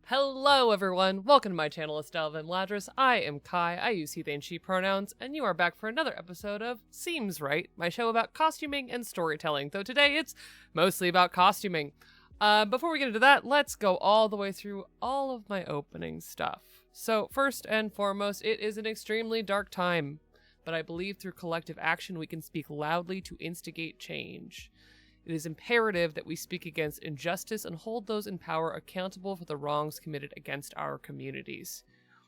Hello everyone, welcome to my channel, Estelle Van Ladris. I am Kai, I use he, they, and she pronouns, and you are back for another episode of Seems Right, my show about costuming and storytelling, though today it's mostly about costuming. Before we get into that, let's go all the way through all of my opening stuff. So first and foremost, it is an extremely dark time, but I believe through collective action we can speak loudly to instigate change. It is imperative that we speak against injustice and hold those in power accountable for the wrongs committed against our communities.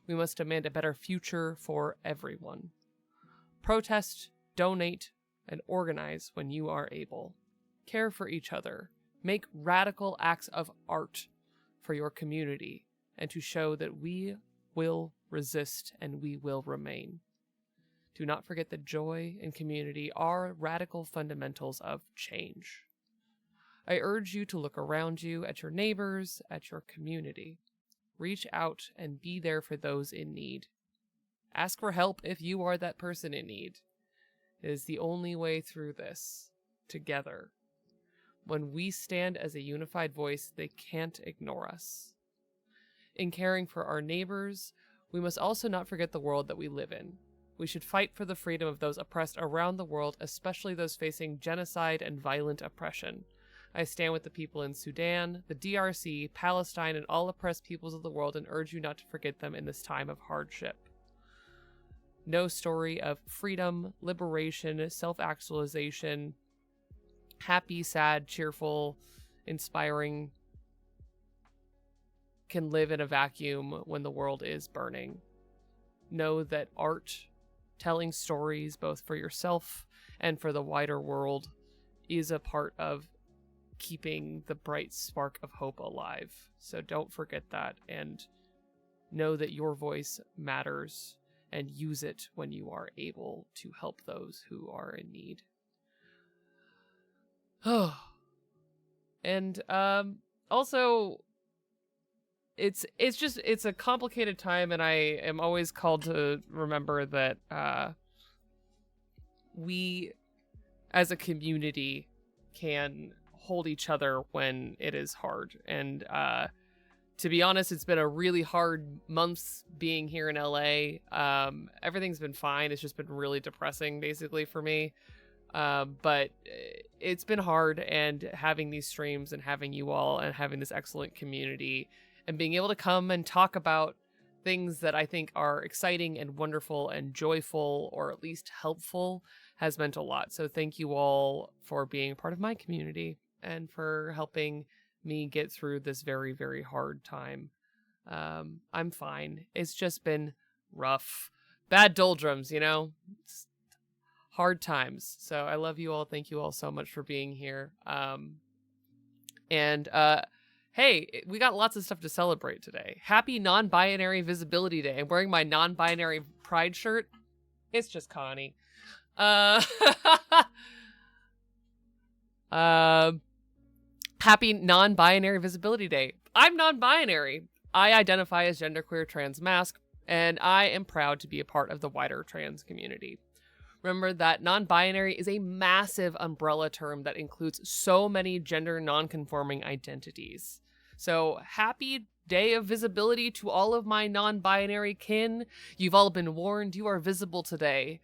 We must demand a better future for everyone. Protest, donate, and organize when you are able. Care for each other. Make radical acts of art for your community, and to show that we will resist and we will remain. Do not forget that joy and community are radical fundamentals of change. I urge you to look around you at your neighbors, at your community. Reach out and be there for those in need. Ask for help if you are that person in need. It is the only way through this, together. When we stand as a unified voice, they can't ignore us. In caring for our neighbors, we must also not forget the world that we live in. We should fight for the freedom of those oppressed around the world, especially those facing genocide and violent oppression. I stand with the people in Sudan, the DRC, Palestine, and all oppressed peoples of the world and urge you not to forget them in this time of hardship. No story of freedom, liberation, self-actualization, happy, sad, cheerful, inspiring, can live in a vacuum when the world is burning. Know that art, telling stories both for yourself and for the wider world, is a part of keeping the bright spark of hope alive. So don't forget that, and know that your voice matters, and use it when you are able to help those who are in need. And also, it's a complicated time, and I am always called to remember that we as a community can hold each other when it is hard. And to be honest, it's been a really hard month being here in LA. Everything's been fine. It's just been really depressing basically for me. But it's been hard, and having these streams and having you all and having this excellent community and being able to come and talk about things that I think are exciting and wonderful and joyful, or at least helpful, has meant a lot. So thank you all for being a part of my community and for helping me get through this very, very hard time. I'm fine. It's just been rough. Bad doldrums, you know? It's hard times. So I love you all. Thank you all so much for being here. Hey, we got lots of stuff to celebrate today. Happy Non-Binary Visibility Day. I'm wearing my non-binary pride shirt. It's just Connie. Happy Non-Binary Visibility Day. I'm non-binary. I identify as genderqueer trans masc, and I am proud to be a part of the wider trans community. Remember that non-binary is a massive umbrella term that includes so many gender non-conforming identities. So happy day of visibility to all of my non-binary kin. You've all been warned. You are visible today.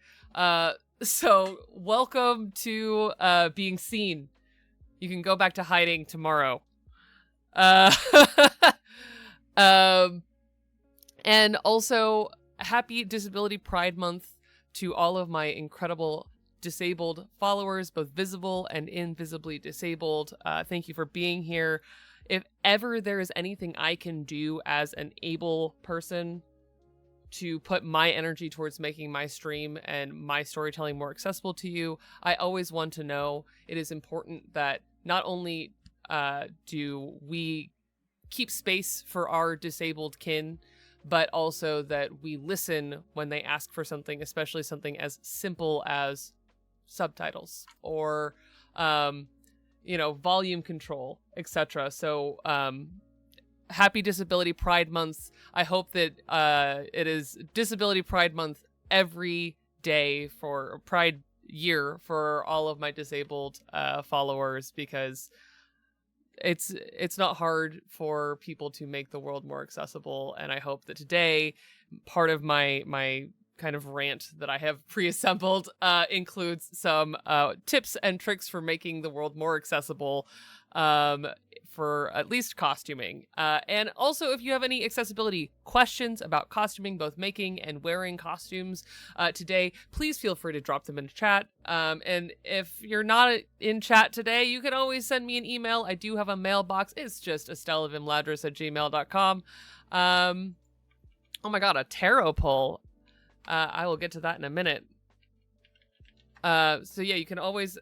So welcome to being seen. You can go back to hiding tomorrow. And also, happy Disability Pride Month to all of my incredible disabled followers, both visible and invisibly disabled. Thank you for being here. If ever there is anything I can do as an able person to put my energy towards making my stream and my storytelling more accessible to you, I always want to know. It is important that not only do we keep space for our disabled kin, but also that we listen when they ask for something, especially something as simple as subtitles or, volume control, etc. So, happy Disability Pride Month. I hope that it is Disability Pride Month every day for Pride Year for all of my disabled followers, because it's not hard for people to make the world more accessible, and I hope that today part of my kind of rant that I have pre-assembled includes some tips and tricks for making the world more accessible, for at least costuming. And also, if you have any accessibility questions about costuming, both making and wearing costumes today, please feel free to drop them in chat. And if you're not in chat today, you can always send me an email. I do have a mailbox. It's just estellavimladris@gmail.com. Oh my god, a tarot pull. I will get to that in a minute. So yeah, you can always...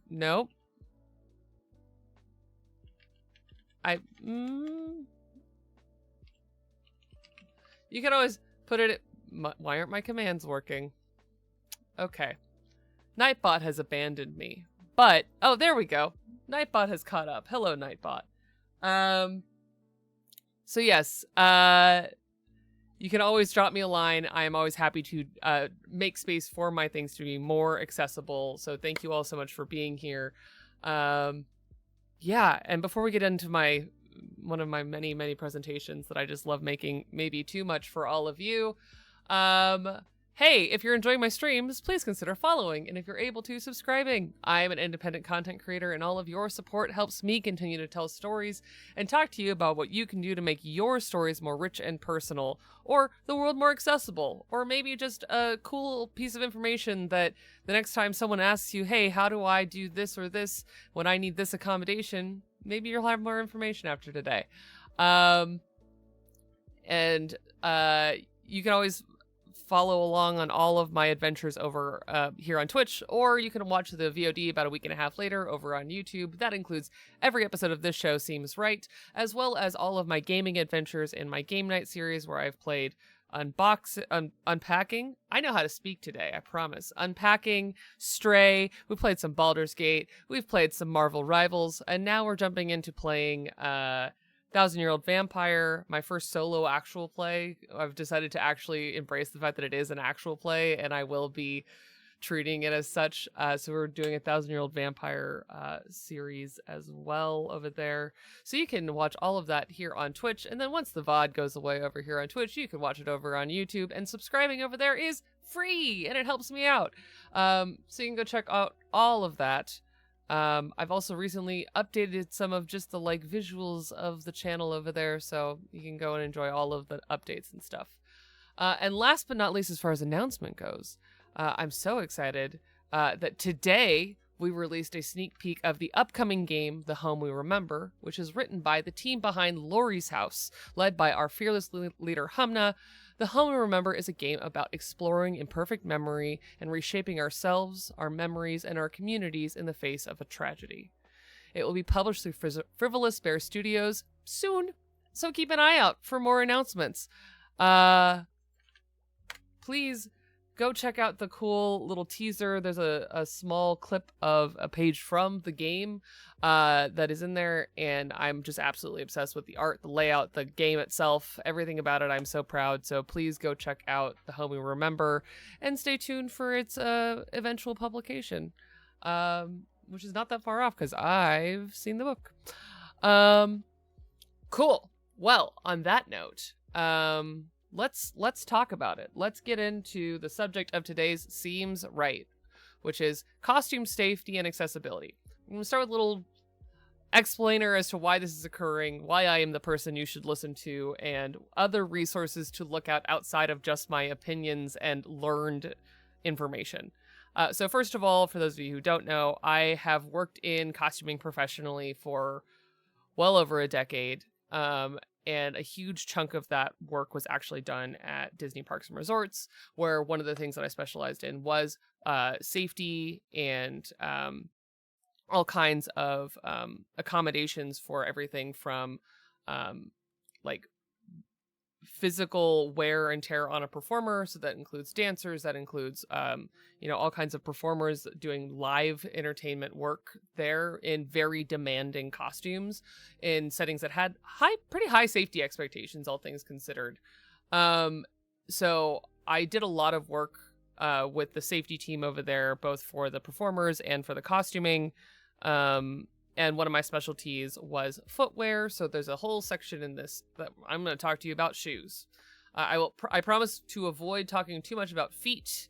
Nope. You can always put it... Why aren't my commands working? Okay. Nightbot has abandoned me. But... Oh, there we go. Nightbot has caught up. Hello, Nightbot. So yes, you can always drop me a line. I am always happy to make space for my things to be more accessible. So thank you all so much for being here. Yeah, and before we get into one of my many presentations that I just love making, maybe too much for all of you, hey, if you're enjoying my streams, please consider following, and if you're able to, subscribing. I am an independent content creator, and all of your support helps me continue to tell stories and talk to you about what you can do to make your stories more rich and personal, or the world more accessible, or maybe just a cool piece of information that the next time someone asks you, hey, how do I do this or this when I need this accommodation, maybe you'll have more information after today. You can always follow along on all of my adventures over here on Twitch, or you can watch the VOD about a week and a half later over on YouTube. That includes every episode of this show, Seems Right, as well as all of my gaming adventures in my Game Night series, where I've played Unpacking. I know how to speak today, I promise. Unpacking, Stray, we played some Baldur's Gate, we've played some Marvel Rivals, and now we're jumping into playing 1,000-Year-Old Vampire, my first solo actual play. I've decided to actually embrace the fact that it is an actual play, and I will be treating it as such. So we're doing a 1,000-Year-Old Vampire series as well over there. So you can watch all of that here on Twitch, and then once the VOD goes away over here on Twitch, you can watch it over on YouTube, and subscribing over there is free, and it helps me out. So you can go check out all of that. I've also recently updated some of just the visuals of the channel over there, so you can go and enjoy all of the updates and stuff. And last but not least, as far as announcement goes, I'm so excited that today we released a sneak peek of the upcoming game, The Home We Remember, which is written by the team behind Lori's House, led by our fearless leader Humna. The Home We Remember is a game about exploring imperfect memory and reshaping ourselves, our memories, and our communities in the face of a tragedy. It will be published through Frivolous Bear Studios soon, so keep an eye out for more announcements. Please go check out the cool little teaser. There's a small clip of a page from the game that is in there, and I'm just absolutely obsessed with the art, the layout, the game itself, everything about it. I'm so proud. So please go check out The Home We Remember and stay tuned for its eventual publication, which is not that far off because I've seen the book. Cool. Well, on that note, let's talk about it. Let's get into the subject of today's Seems Right, which is costume safety and accessibility. I'm going to start with a little explainer as to why this is occurring, why I am the person you should listen to, and other resources to look at outside of just my opinions and learned information. So first of all, for those of you who don't know, I have worked in costuming professionally for well over a decade. And a huge chunk of that work was actually done at Disney Parks and Resorts, where one of the things that I specialized in was safety and all kinds of accommodations for everything from physical wear and tear on a performer. So that includes dancers, that includes, all kinds of performers doing live entertainment work there in very demanding costumes in settings that had pretty high safety expectations, all things considered. So I did a lot of work with the safety team over there, both for the performers and for the costuming. And one of my specialties was footwear. So there's a whole section in this that I'm going to talk to you about shoes. I promise to avoid talking too much about feet.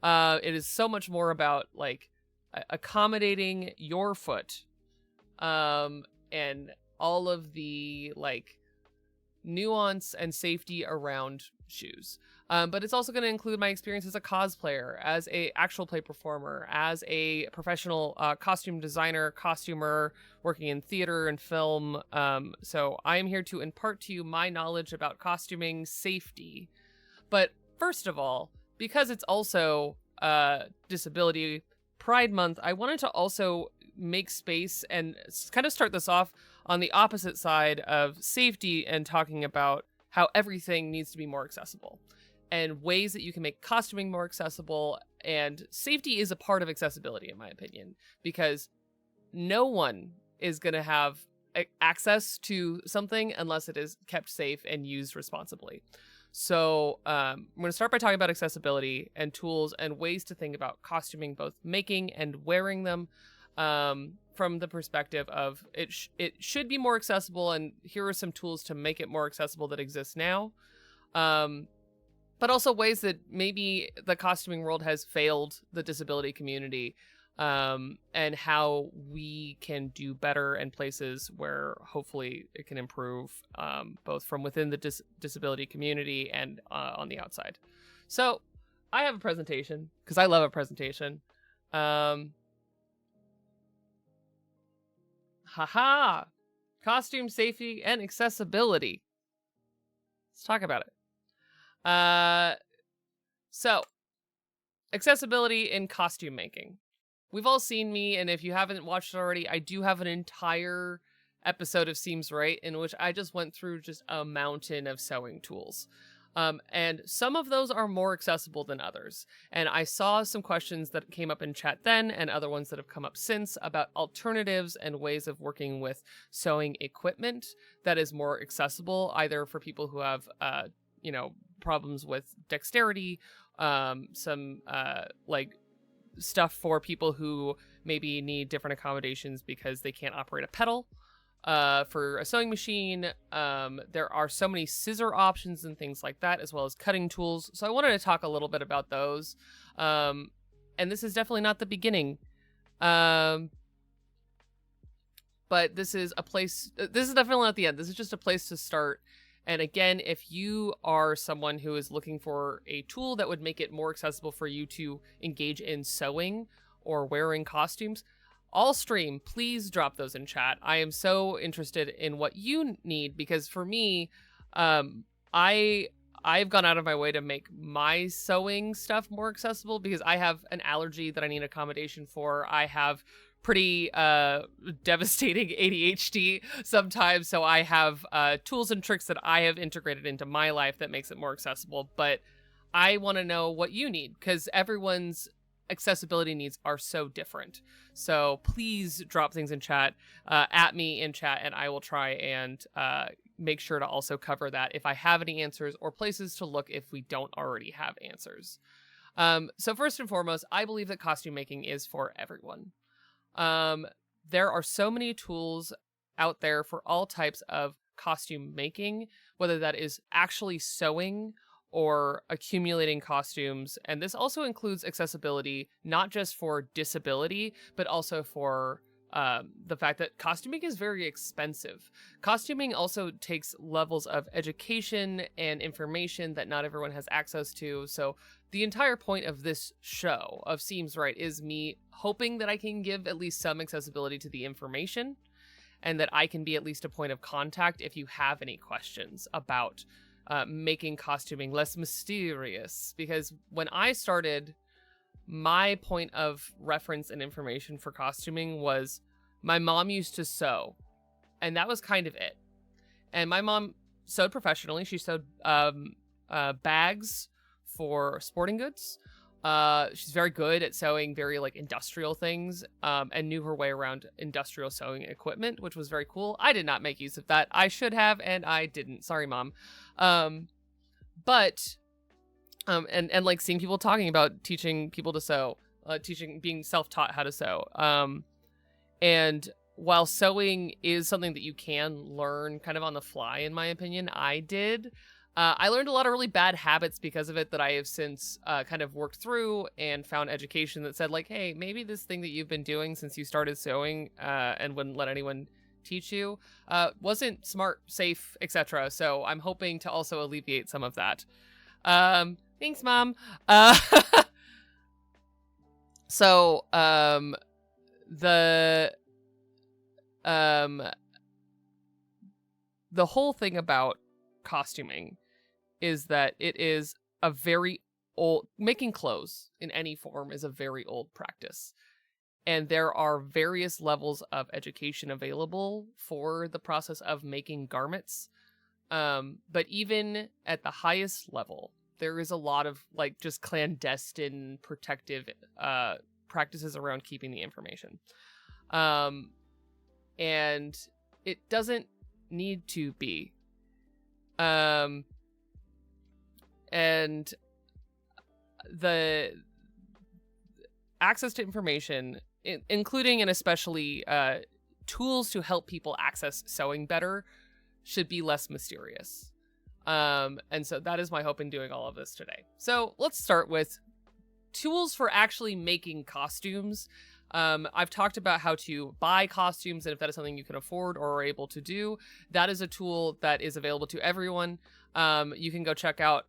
It is so much more about like accommodating your foot, and all of the like nuance and safety around shoes. But it's also going to include my experience as a cosplayer, as a actual play performer, as a professional costume designer, costumer, working in theater and film. So I am here to impart to you my knowledge about costuming safety. But first of all, because it's also Disability Pride Month, I wanted to also make space and kind of start this off on the opposite side of safety and talking about how everything needs to be more accessible and ways that you can make costuming more accessible. And safety is a part of accessibility, in my opinion, because no one is going to have access to something unless it is kept safe and used responsibly. So I'm going to start by talking about accessibility and tools and ways to think about costuming, both making and wearing them, from the perspective of it should be more accessible, and here are some tools to make it more accessible that exist now. But also ways that maybe the costuming world has failed the disability community, and how we can do better, and places where hopefully it can improve, both from within the disability community and on the outside. So I have a presentation because I love a presentation. Haha! Costume safety and accessibility. Let's talk about it. So, accessibility in costume making. We've all seen me, and if you haven't watched it already, I do have an entire episode of Seems Right in which I just went through just a mountain of sewing tools. And some of those are more accessible than others. And I saw some questions that came up in chat then, and other ones that have come up since, about alternatives and ways of working with sewing equipment that is more accessible, either for people who have, problems with dexterity, some like stuff for people who maybe need different accommodations because they can't operate a pedal. For a sewing machine, there are so many scissor options and things like that, as well as cutting tools. So I wanted to talk a little bit about those. And this is definitely not the beginning. But this is definitely not the end. This is just a place to start. And again, if you are someone who is looking for a tool that would make it more accessible for you to engage in sewing or wearing costumes, all stream, please drop those in chat. I am so interested in what you need, because for me, I've gone out of my way to make my sewing stuff more accessible because I have an allergy that I need accommodation for. I have pretty devastating ADHD sometimes, so I have tools and tricks that I have integrated into my life that makes it more accessible. But I want to know what you need, because everyone's accessibility needs are so different. So please drop things in chat, at me in chat, and I will try and make sure to also cover that if I have any answers, or places to look if we don't already have answers. So first and foremost, I believe that costume making is for everyone. There are so many tools out there for all types of costume making, whether that is actually sewing or accumulating costumes. And this also includes accessibility, not just for disability, but also for the fact that costuming is very expensive. Costuming also takes levels of education and information that not everyone has access to. So the entire point of this show of Seems Right is me hoping that I can give at least some accessibility to the information, and that I can be at least a point of contact if you have any questions about making costuming less mysterious. Because when I started, my point of reference and information for costuming was my mom used to sew, and that was kind of it. And my mom sewed professionally. She sewed bags for sporting goods. She's very good at sewing very like industrial things, and knew her way around industrial sewing equipment, which was very cool. I did not make use of that. I should have, and I didn't. Sorry, Mom. And like seeing people talking about teaching people to sew, being self-taught how to sew. And while sewing is something that you can learn kind of on the fly, in my opinion, I did. I learned a lot of really bad habits because of it that I have since kind of worked through and found education that said, like, hey, maybe this thing that you've been doing since you started sewing and wouldn't let anyone teach you wasn't smart, safe, etc. So I'm hoping to also alleviate some of that. Thanks, Mom. So the whole thing about costuming is that it is a very old, making clothes in any form is a very old practice. And there are various levels of education available for the process of making garments. But even at the highest level, there is a lot of like just clandestine protective practices around keeping the information. And it doesn't need to be. And the access to information, including and especially tools to help people access sewing better, should be less mysterious. And so that is my hope in doing all of this today. So let's start with tools for actually making costumes. I've talked about how to buy costumes, and if that is something you can afford or are able to do, that is a tool that is available to everyone. You can go check out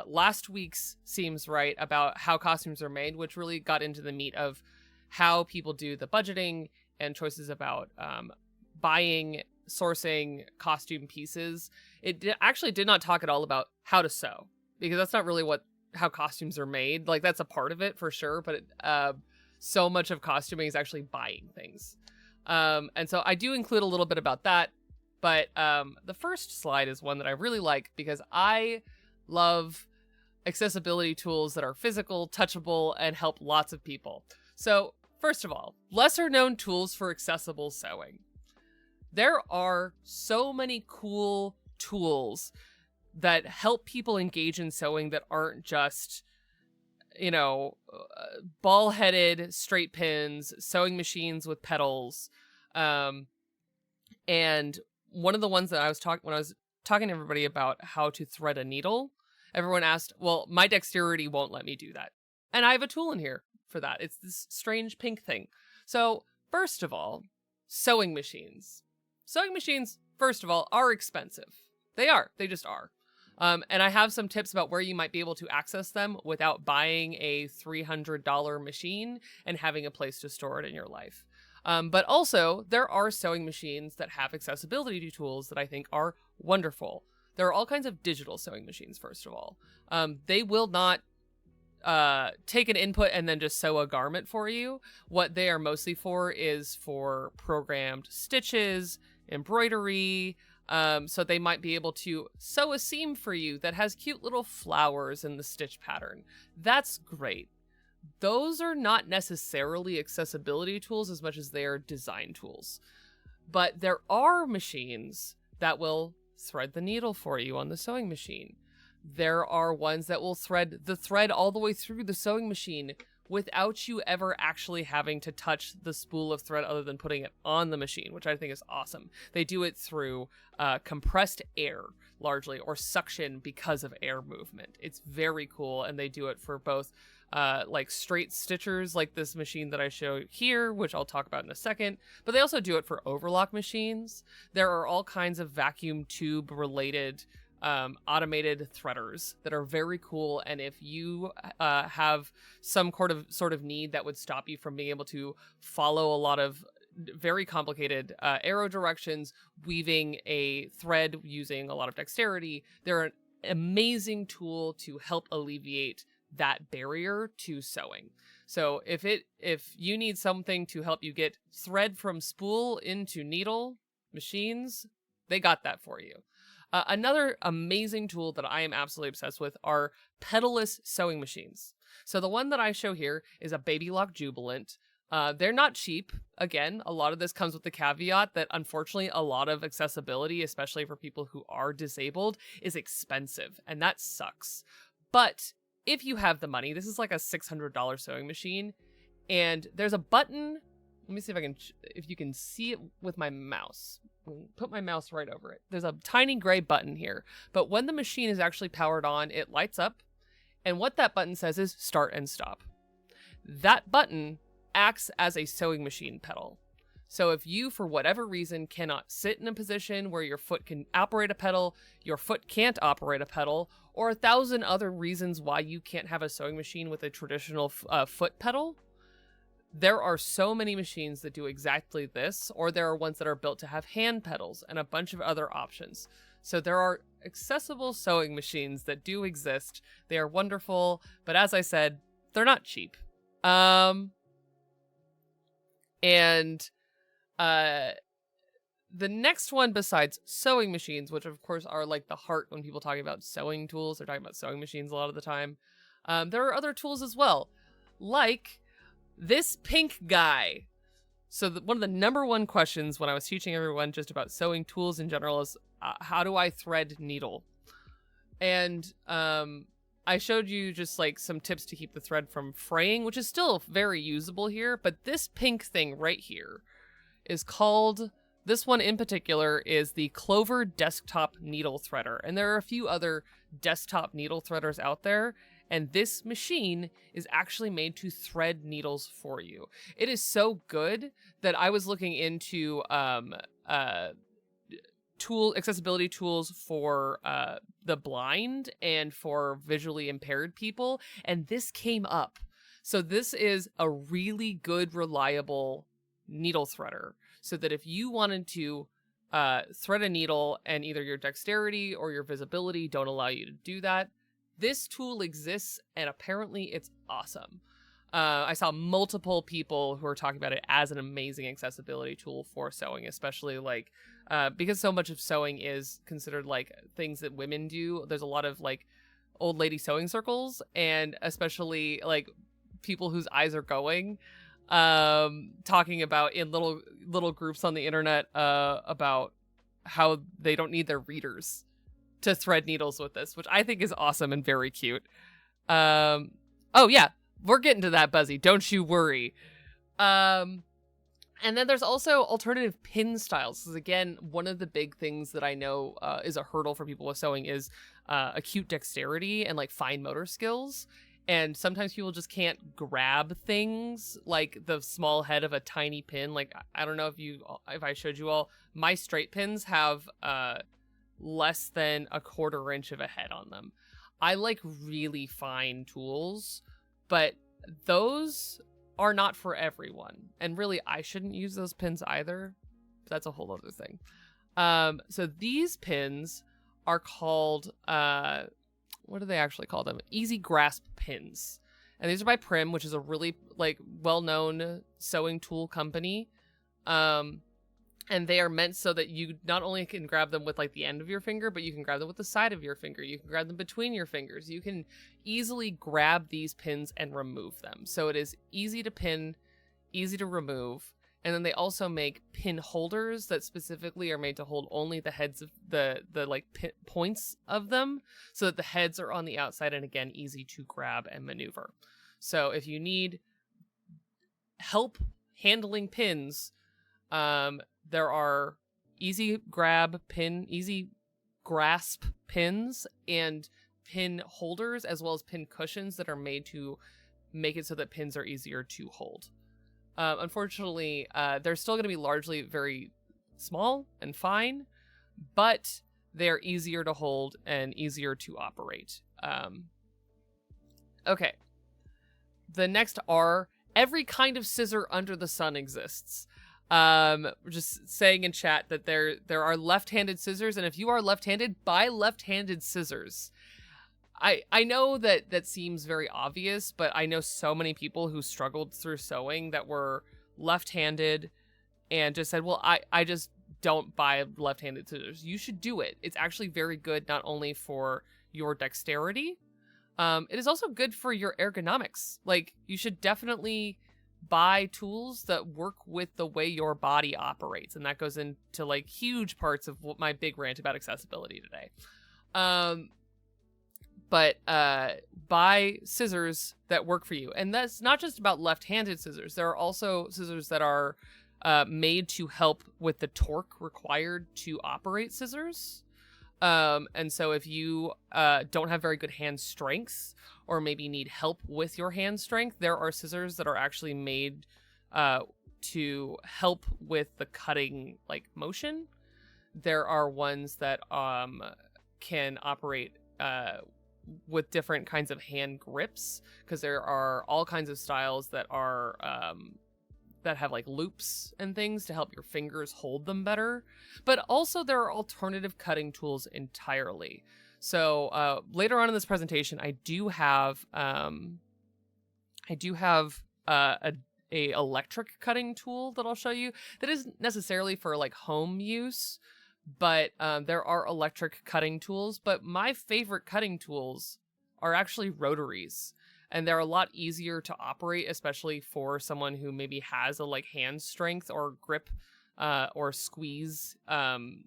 last week's Seems Right about how costumes are made, which really got into the meat of how people do the budgeting and choices about buying, sourcing costume pieces. It actually did not talk at all about how to sew, because that's not really how costumes are made. Like, that's a part of it for sure, but so much of costuming is actually buying things. And so I do include a little bit about that. But the first slide is one that I really like because I love accessibility tools that are physical, touchable, and help lots of people. So first of all, lesser known tools for accessible sewing. There are so many cool tools that help people engage in sewing that aren't just, you know, ball-headed straight pins, sewing machines with pedals. And one of the ones that I was when I was talking to everybody about how to thread a needle, everyone asked, well, my dexterity won't let me do that. And I have a tool in here for that. It's this strange pink thing. So first of all, sewing machines. Sewing machines, first of all, are expensive. They are. They just are. And I have some tips about where you might be able to access them without buying a $300 machine and having a place to store it in your life. But also, there are sewing machines that have accessibility tools that I think are wonderful. There are all kinds of digital sewing machines, first of all. They will not take an input and then just sew a garment for you. What they are mostly for is for programmed stitches, embroidery. So they might be able to sew a seam for you that has cute little flowers in the stitch pattern. That's great. Those are not necessarily accessibility tools as much as they are design tools. But there are machines that will thread the needle for you on the sewing machine. There are ones that will thread the thread all the way through the sewing machine without you ever actually having to touch the spool of thread other than putting it on the machine, which I think is awesome. They do it through compressed air, largely, or suction because of air movement. It's very cool, and they do it for both like straight stitchers, like this machine that I show here, which I'll talk about in a second, but they also do it for overlock machines. There are all kinds of vacuum tube related automated threaders that are very cool, and if you have some sort of need that would stop you from being able to follow a lot of very complicated arrow directions, weaving a thread using a lot of dexterity, they're an amazing tool to help alleviate that barrier to sewing. So if you need something to help you get thread from spool into needle machines, they got that for you. Another amazing tool that I am absolutely obsessed with are pedalless sewing machines. So the one that I show here is a Baby Lock Jubilant. They're not cheap. Again, a lot of this comes with the caveat that unfortunately a lot of accessibility, especially for people who are disabled, is expensive, and that sucks. But if you have the money, this is like a $600 sewing machine, and there's a button let me see if you can see it with my mouse. Put my mouse right over it. There's a tiny gray button here, but when the machine is actually powered on, it lights up, and what that button says is start and stop. That button acts as a sewing machine pedal. So if you, for whatever reason, cannot sit in a position where your foot can operate a pedal, your foot can't operate a pedal, or 1,000 other reasons why you can't have a sewing machine with a traditional foot pedal, there are so many machines that do exactly this, or there are ones that are built to have hand pedals and a bunch of other options. So there are accessible sewing machines that do exist. They are wonderful, but as I said, they're not cheap. The next one besides sewing machines, which of course are like the heart when people talking about sewing tools, they're talking about sewing machines a lot of the time. There are other tools as well, like this pink guy. So one of the number one questions when I was teaching everyone just about sewing tools in general is, how do I thread needle? And I showed you just like some tips to keep the thread from fraying, which is still very usable here. But this pink thing right here is called, this one in particular is the Clover Desktop Needle Threader. And there are a few other desktop needle threaders out there. And this machine is actually made to thread needles for you. It is so good that I was looking into accessibility tools for the blind and for visually impaired people, and this came up. So this is a really good, reliable needle threader, so that if you wanted to thread a needle and either your dexterity or your visibility don't allow you to do that, this tool exists, and apparently it's awesome. I saw multiple people who are talking about it as an amazing accessibility tool for sewing, especially like because so much of sewing is considered like things that women do. There's a lot of like old lady sewing circles, and especially like people whose eyes are going, talking about in little groups on the internet about how they don't need their readers to thread needles with this, which I think is awesome and very cute. Oh yeah, we're getting to that, Buzzy. Don't you worry. And then there's also alternative pin styles. Because again, one of the big things that I know is a hurdle for people with sewing is acute dexterity and like fine motor skills. And sometimes people just can't grab things like the small head of a tiny pin. Like, I don't know if I showed you all, my straight pins have less than a 1/4 inch of a head on them. I like really fine tools, but those are not for everyone. And really, I shouldn't use those pins either. That's a whole other thing. So these pins are called, what do they actually call them? Easy grasp pins. And these are by Prim, which is a really like well-known sewing tool company. And they are meant so that you not only can grab them with like the end of your finger, but you can grab them with the side of your finger. You can grab them between your fingers. You can easily grab these pins and remove them. So it is easy to pin, easy to remove. And then they also make pin holders that specifically are made to hold only the heads of the like points of them, so that the heads are on the outside, and again, easy to grab and maneuver. So if you need help handling pins, there are easy grasp pins and pin holders, as well as pin cushions that are made to make it so that pins are easier to hold. Unfortunately, they're still going to be largely very small and fine, but they're easier to hold and easier to operate. Okay. The next are every kind of scissor under the sun exists. Just saying in chat that there are left-handed scissors, and if you are left-handed, buy left-handed scissors. I know that seems very obvious, but I know so many people who struggled through sewing that were left-handed and just said, well, I just don't buy left-handed scissors. You should do it. It's actually very good, not only for your dexterity, it is also good for your ergonomics. Like, you should definitely buy tools that work with the way your body operates. And that goes into like huge parts of what my big rant about accessibility today. but buy scissors that work for you. And that's not just about left-handed scissors. There are also scissors that are made to help with the torque required to operate scissors. And so if you don't have very good hand strength, or maybe need help with your hand strength, there are scissors that are actually made to help with the cutting motion. There are ones that can operate with different kinds of hand grips, because there are all kinds of styles that are that have loops and things to help your fingers hold them better. But also there are alternative cutting tools entirely. So later on in this presentation, I do have a electric cutting tool that I'll show you that isn't necessarily for home use, but there are electric cutting tools. But my favorite cutting tools are actually rotaries, and they're a lot easier to operate, especially for someone who maybe has a hand strength or grip or squeeze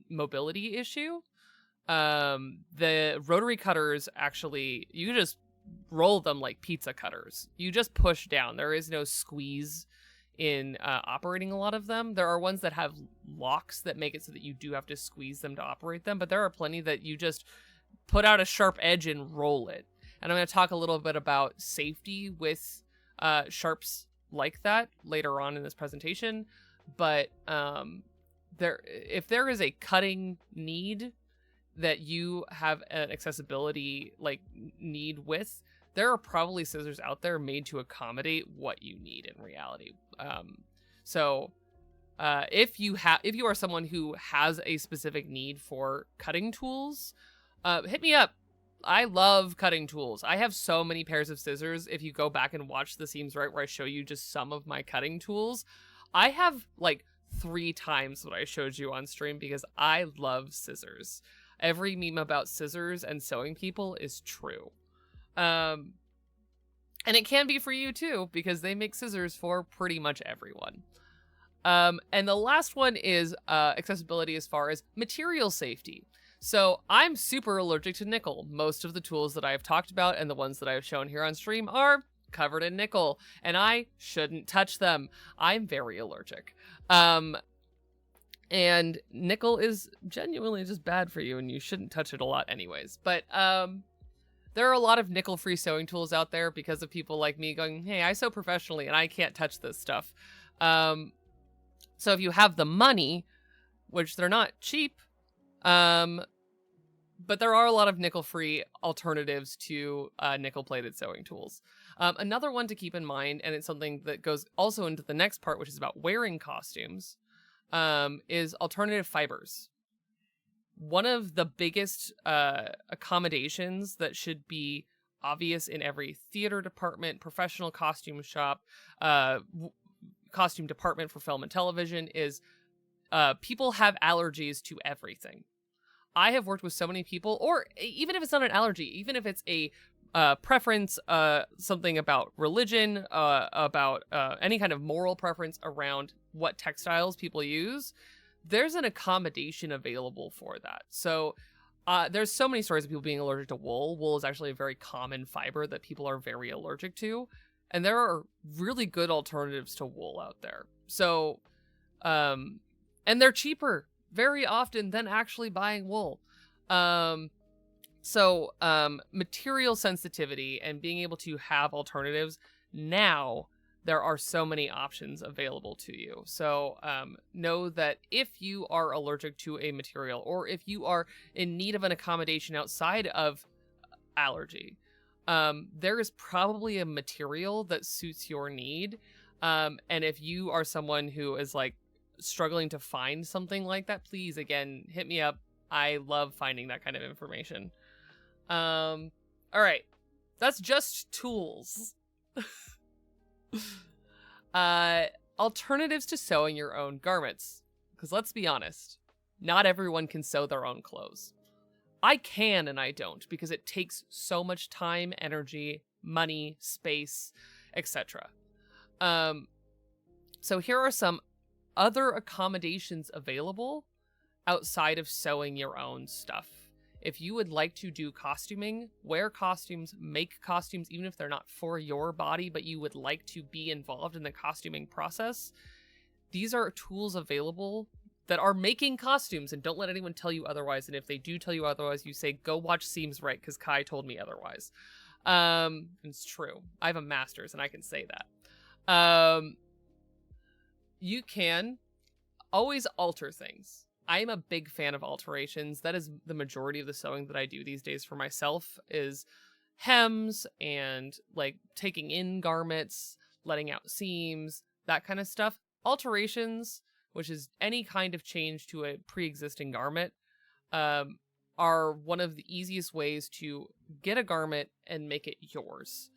mobility issue. The rotary cutters, actually, you just roll them like pizza cutters. You just push down. There is no squeeze in operating a lot of them. There are ones that have locks that make it so that you do have to squeeze them to operate them, but there are plenty that you just put out a sharp edge and roll it. And I'm going to talk a little bit about safety with sharps like that later on in this presentation. But if there is a cutting need that you have an accessibility need with, there are probably scissors out there made to accommodate what you need in reality. So if you are someone who has a specific need for cutting tools, hit me up. I love cutting tools. I have so many pairs of scissors. If you go back and watch the Seams Right, where I show you just some of my cutting tools, I have 3 times what I showed you on stream, because I love scissors. Every meme about scissors and sewing people is true. And it can be for you too, because they make scissors for pretty much everyone. And the last one is accessibility as far as material safety. So I'm super allergic to nickel. Most of the tools that I've talked about and the ones that I've shown here on stream are covered in nickel, and I shouldn't touch them. I'm very allergic. And nickel is genuinely just bad for you, and you shouldn't touch it a lot anyways. But there are a lot of nickel-free sewing tools out there because of people like me going, hey, I sew professionally and I can't touch this stuff. So if you have the money, which they're not cheap, but there are a lot of nickel-free alternatives to nickel-plated sewing tools. Another one to keep in mind, and it's something that goes also into the next part, which is about wearing costumes, is alternative fibers. One of the biggest accommodations that should be obvious in every theater department, professional costume shop, costume department for film and television is people have allergies to everything. I have worked with so many people, or even if it's not an allergy, even if it's a preference, something about religion, about any kind of moral preference around what textiles people use, there's an accommodation available for that. So there's so many stories of people being allergic to wool. Wool is actually a very common fiber that people are very allergic to. And there are really good alternatives to wool out there. So, and they're cheaper very often than actually buying wool. So material sensitivity and being able to have alternatives, now there are so many options available to you. So know that if you are allergic to a material, or if you are in need of an accommodation outside of allergy, there is probably a material that suits your need. And if you are someone who is struggling to find something like that, please, again, hit me up. I love finding that kind of information. All right, that's just tools. Alternatives to sewing your own garments. Because let's be honest, not everyone can sew their own clothes. I can and I don't, because it takes so much time, energy, money, space, etc. So here are some other accommodations available outside of sewing your own stuff. if you would like to do costuming, wear costumes, make costumes, even if they're not for your body, but you would like to be involved in the costuming process, these are tools available that are making costumes, and don't let anyone tell you otherwise. And if they do tell you otherwise, you say, go watch Seems Right, because Kai told me otherwise. It's true. I have a master's and I can say that. You can always alter things. I am a big fan of alterations. That is the majority of the sewing that I do these days for myself, is hems and like taking in garments, letting out seams, that kind of stuff. Alterations, which is any kind of change to a pre-existing garment, are one of the easiest ways to get a garment and make it yours.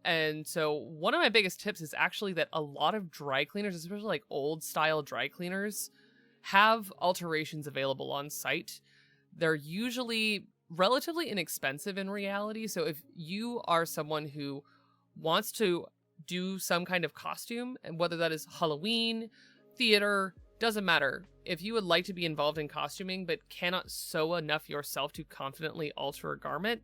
And so one of my biggest tips is actually that a lot of dry cleaners, especially like old style dry cleaners, have alterations available on site. They're usually relatively inexpensive in reality. So if you are someone who wants to do some kind of costume, and whether that is Halloween, theater, doesn't matter. If you would like to be involved in costuming but cannot sew enough yourself to confidently alter a garment,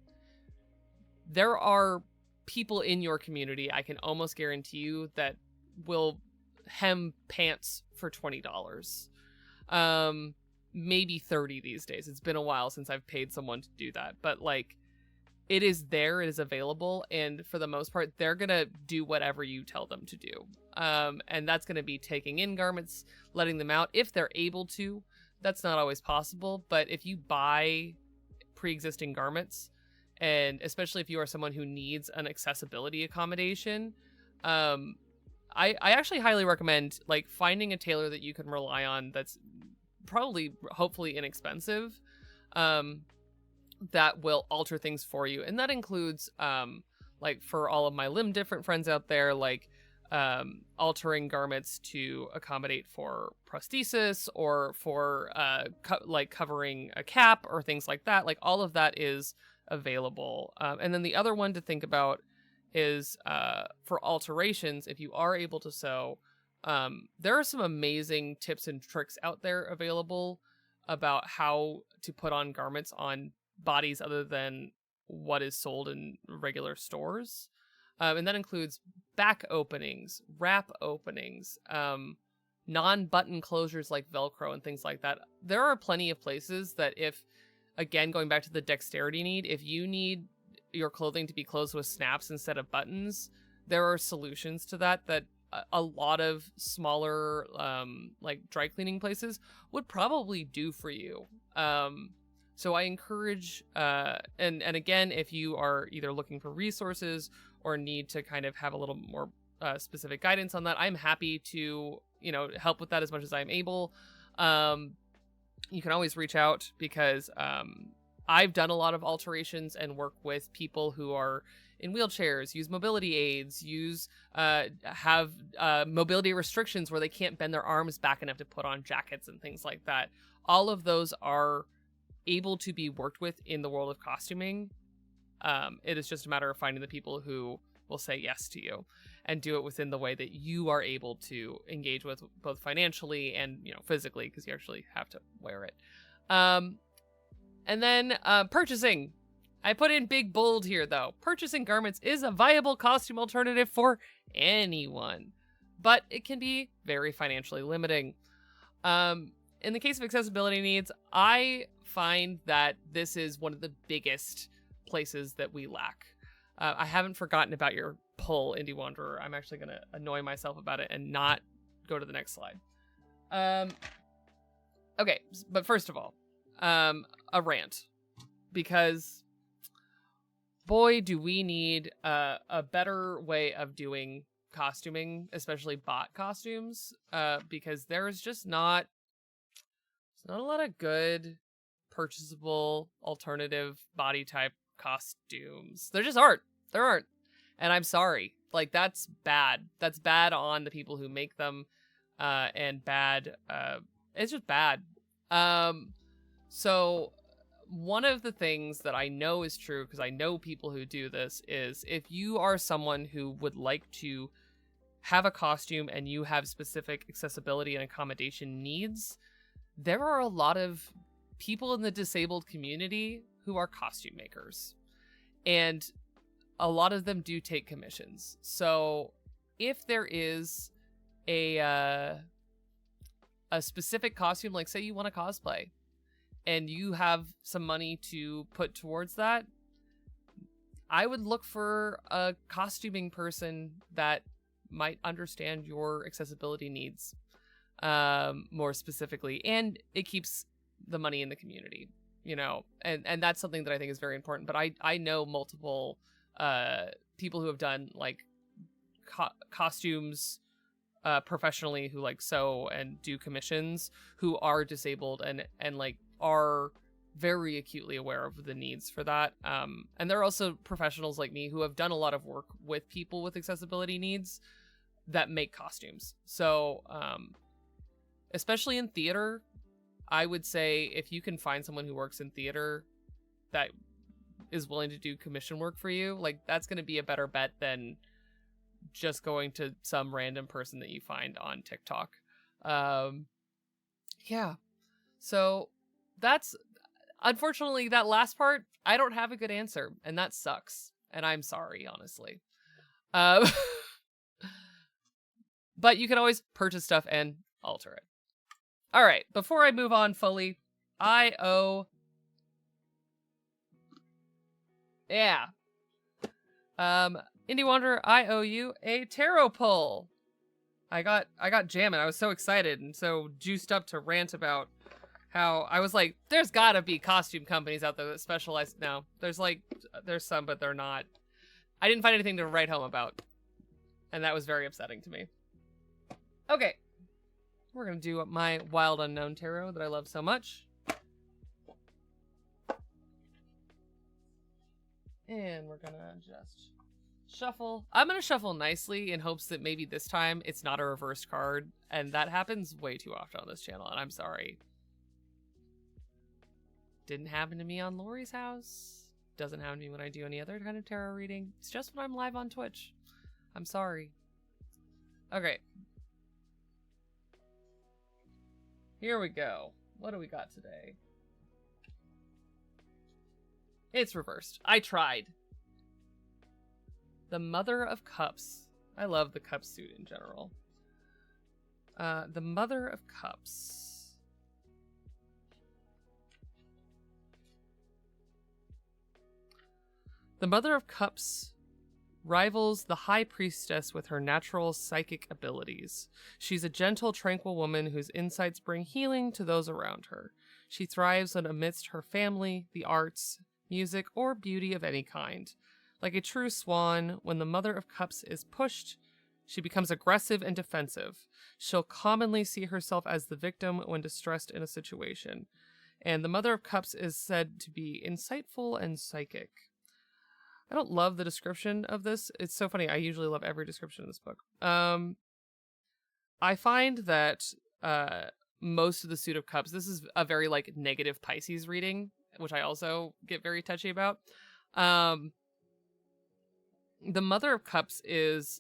there are people in your community, I can almost guarantee you, that will hem pants for $20. Maybe 30 these days. It's been a while since I've paid someone to do that, but like, it is there, it is available, and for the most part, they're gonna do whatever you tell them to do. And that's gonna be taking in garments, letting them out if they're able to. That's not always possible, but if you buy pre-existing garments, and especially if you are someone who needs an accessibility accommodation, I actually highly recommend like finding a tailor that you can rely on that's probably, hopefully inexpensive, that will alter things for you. And that includes, like for all of my limb different friends out there, like altering garments to accommodate for prosthesis or for like covering a cap or things like that. Like all of that is available. And then the other one to think about is for alterations, if you are able to sew, there are some amazing tips and tricks out there available about how to put on garments on bodies other than what is sold in regular stores. And that includes back openings, wrap openings, non-button closures like Velcro and things like that. There are plenty of places that if, again, going back to the dexterity need, if you need your clothing to be closed with snaps instead of buttons, there are solutions to that a lot of smaller like dry cleaning places would probably do for you. So I encourage, and again, if you are either looking for resources or need to kind of have a little more specific guidance on that, I'm happy to, help with that as much as I'm able. You can always reach out because I've done a lot of alterations and work with people who are in wheelchairs, use mobility aids, have mobility restrictions where they can't bend their arms back enough to put on jackets and things like that. All of those are able to be worked with in the world of costuming. It is just a matter of finding the people who will say yes to you and do it within the way that you are able to engage with, both financially and physically, because you actually have to wear it. And then purchasing. I put in big bold here though. Purchasing garments is a viable costume alternative for anyone, but it can be very financially limiting. In the case of accessibility needs, I find that this is one of the biggest places that we lack. I haven't forgotten about your poll, Indie Wanderer. I'm actually going to annoy myself about it and not go to the next slide. Okay, but first of all, a rant. Because, boy, do we need a better way of doing costuming, especially bot costumes, because there's just not a lot of good purchasable alternative body type costumes. There just aren't. There aren't. And I'm sorry. Like, that's bad. That's bad on the people who make them, and bad. It's just bad. So one of the things that I know is true, because I know people who do this, is if you are someone who would like to have a costume and you have specific accessibility and accommodation needs, there are a lot of people in the disabled community who are costume makers. And a lot of them do take commissions. So if there is a specific costume, like say you want to cosplay and you have some money to put towards that, I would look for a costuming person that might understand your accessibility needs more specifically, and it keeps the money in the community, you know, and that's something that I think is very important. But I know multiple people who have done like costumes professionally, who like sew and do commissions, who are disabled and like are very acutely aware of the needs for that. And there are also professionals like me who have done a lot of work with people with accessibility needs that make costumes. So especially in theater, I would say if you can find someone who works in theater that is willing to do commission work for you, like that's going to be a better bet than just going to some random person that you find on TikTok. Yeah. So that's, unfortunately, that last part, I don't have a good answer, and that sucks. And I'm sorry, honestly. But you can always purchase stuff and alter it. All right, before I move on fully, Yeah. Indie Wanderer, I owe you a tarot pull. I got jamming. I was so excited and so juiced up to rant about how I was like, there's gotta be costume companies out there that specialize. No, there's some, but they're not. I didn't find anything to write home about. And that was very upsetting to me. Okay. We're gonna do my Wild Unknown tarot that I love so much. And we're gonna just shuffle. I'm gonna shuffle nicely in hopes that maybe this time it's not a reversed card. And that happens way too often on this channel, and I'm sorry. Didn't happen to me on Lori's house. Doesn't happen to me when I do any other kind of tarot reading. It's just when I'm live on Twitch. I'm sorry. Okay. Here we go. What do we got today? It's reversed. I tried. The Mother of Cups. I love the cup suit in general. The Mother of Cups. The Mother of Cups rivals the High Priestess with her natural psychic abilities. She's a gentle, tranquil woman whose insights bring healing to those around her. She thrives amidst her family, the arts, music, or beauty of any kind. Like a true swan, when the Mother of Cups is pushed, she becomes aggressive and defensive. She'll commonly see herself as the victim when distressed in a situation. And the Mother of Cups is said to be insightful and psychic. I don't love the description of this. It's so funny. I usually love every description in this book. I find that most of the Suit of Cups, this is a very like negative Pisces reading, which I also get very touchy about. The Mother of Cups is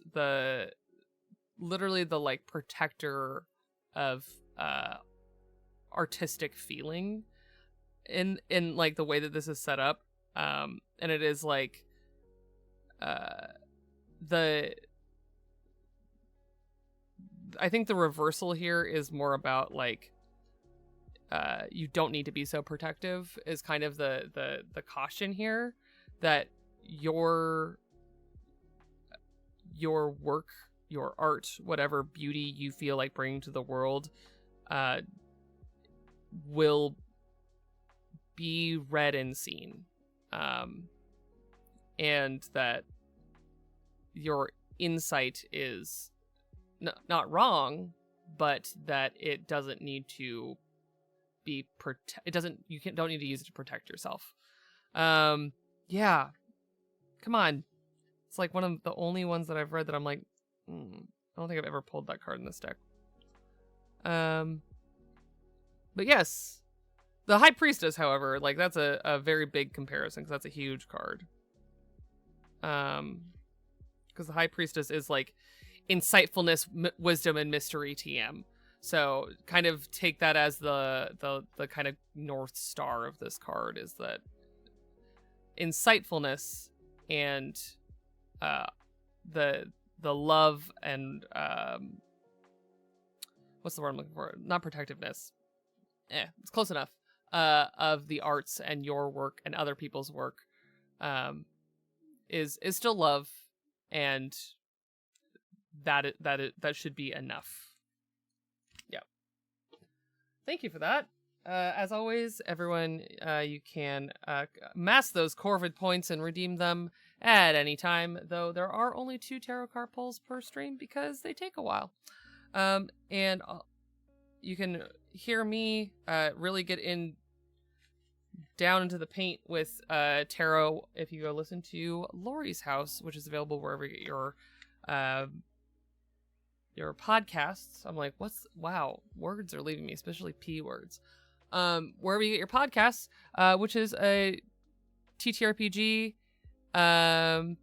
literally the like protector of artistic feeling in like the way that this is set up. And it is like I think the reversal here is more about like you don't need to be so protective is kind of the caution here, that your work, your art, whatever beauty you feel like bringing to the world will be read and seen, and that your insight is not wrong, but that it doesn't need to be don't need to use it to protect yourself. Yeah, come on. It's like one of the only ones that I've read that I'm like, I don't think I've ever pulled that card in this deck. But yes, the High Priestess, however, like that's a very big comparison because that's a huge card. Because the High Priestess is like insightfulness, wisdom, and mystery TM. So kind of take that as the kind of North Star of this card, is that insightfulness and the love and what's the word I'm looking for? Not protectiveness. It's close enough. Of the arts and your work and other people's work, is still love, and that should be enough. Yeah. Thank you for that. As always, everyone, you can mass those Corvid points and redeem them at any time, though there are only 2 tarot card pulls per stream because they take a while. And you can hear me really get down into the paint with tarot if you go listen to Lori's House, which is available wherever you get your podcasts. I'm like, wow, words are leaving me, especially P words. Wherever you get your podcasts, which is a TTRPG. Oh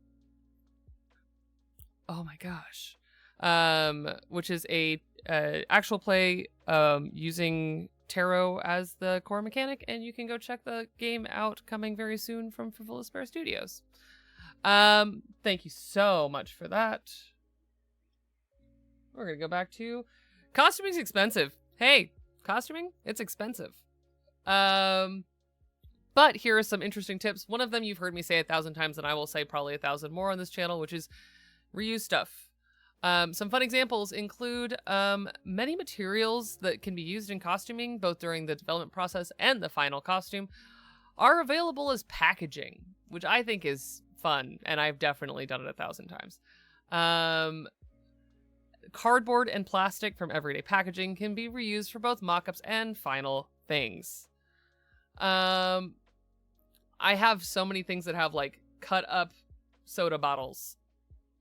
my gosh. Which is a actual play using tarot as the core mechanic, and you can go check the game out, coming very soon from Frivolous Bear Studios. Thank you so much for that. We're gonna go back to costuming's expensive. Hey, costuming, it's expensive. But here are some interesting tips. One of them you've heard me say 1,000 times, and I will say probably 1,000 more on this channel, which is reuse stuff. Some fun examples include many materials that can be used in costuming, both during the development process and the final costume, are available as packaging, which I think is fun, and I've definitely done it 1,000 times. Cardboard and plastic from everyday packaging can be reused for both mock-ups and final things. I have so many things that have like cut up soda bottles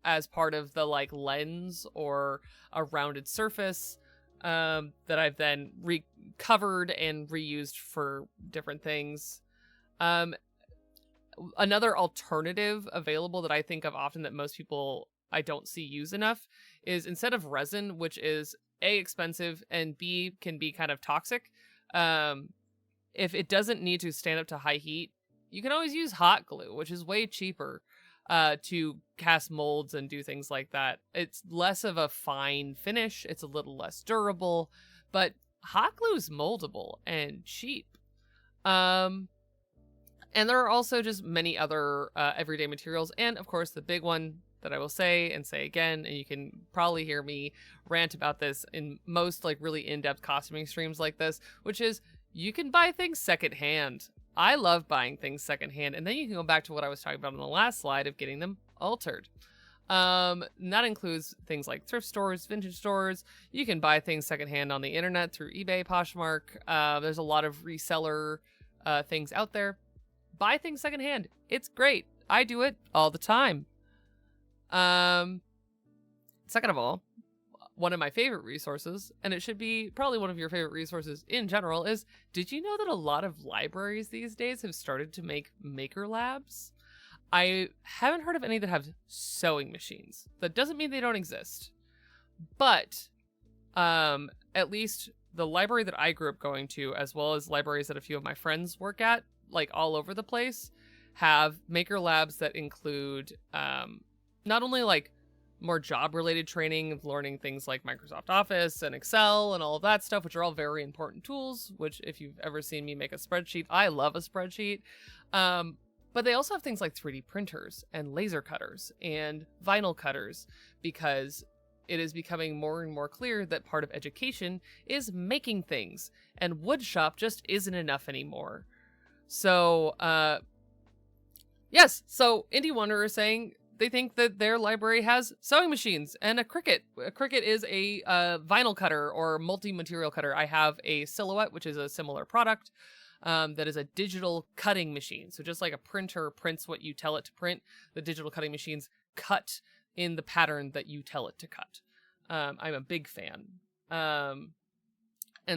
as part of the like lens or a rounded surface that I've then recovered and reused for different things. Another alternative available that I think of often that most people I don't see use enough is, instead of resin, which is A, expensive, and B, can be kind of toxic, if it doesn't need to stand up to high heat, you can always use hot glue, which is way cheaper to cast molds and do things like that. It's less of a fine finish, it's a little less durable, but hot glue is moldable and cheap. And there are also just many other everyday materials, and of course the big one that I will say and say again, and you can probably hear me rant about this in most like really in-depth costuming streams like this, which is you can buy things secondhand. I love buying things secondhand, and then you can go back to what I was talking about on the last slide of getting them altered. And that includes things like thrift stores, vintage stores. You can buy things secondhand on the internet through eBay, Poshmark. There's a lot of reseller things out there. Buy things secondhand. It's great. I do it all the time. Second of all, one of my favorite resources, and it should be probably one of your favorite resources in general, is, did you know that a lot of libraries these days have started to make maker labs? I haven't heard of any that have sewing machines. That doesn't mean they don't exist. But at least the library that I grew up going to, as well as libraries that a few of my friends work at, like all over the place, have maker labs that include not only like more job-related training of learning things like Microsoft Office and Excel and all of that stuff, which are all very important tools, which if you've ever seen me make a spreadsheet, I love a spreadsheet. But they also have things like 3D printers and laser cutters and vinyl cutters, because it is becoming more and more clear that part of education is making things, and woodshop just isn't enough anymore. So, yes, so Indie Wanderer is saying they think that their library has sewing machines and a Cricut. A Cricut is a vinyl cutter or multi-material cutter. I have a Silhouette, which is a similar product, that is a digital cutting machine. So just like a printer prints what you tell it to print, the digital cutting machines cut in the pattern that you tell it to cut. I'm a big fan. And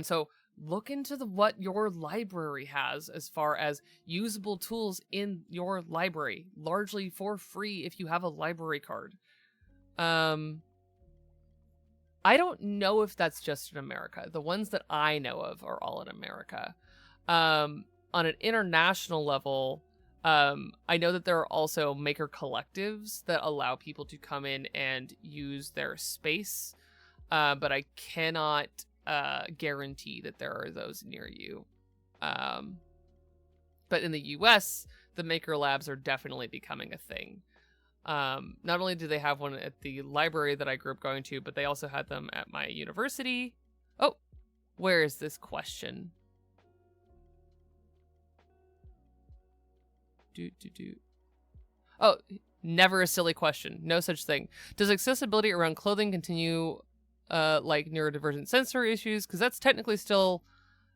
so look into what your library has as far as usable tools in your library, largely for free if you have a library card. I don't know if that's just in America. The ones that I know of are all in America. On an international level, I know that there are also maker collectives that allow people to come in and use their space, but I cannot guarantee that there are those near you. But in the US, the maker labs are definitely becoming a thing. Not only do they have one at the library that I grew up going to, but they also had them at my university. Oh, where is this question? Oh, never a silly question. No such thing. Does accessibility around clothing continue like neurodivergent sensory issues? Because that's technically still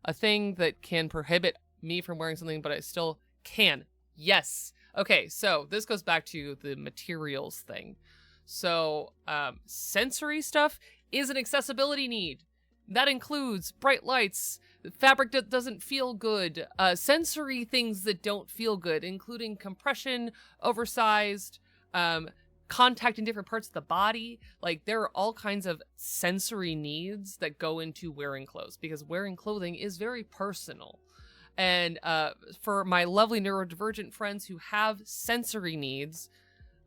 a thing that can prohibit me from wearing something, but I still can. Yes. Okay, so this goes back to the materials thing. So sensory stuff is an accessibility need. That includes bright lights, fabric that doesn't feel good, sensory things that don't feel good, including compression, oversized, contact in different parts of the body. Like, there are all kinds of sensory needs that go into wearing clothes, because wearing clothing is very personal. And for my lovely neurodivergent friends who have sensory needs,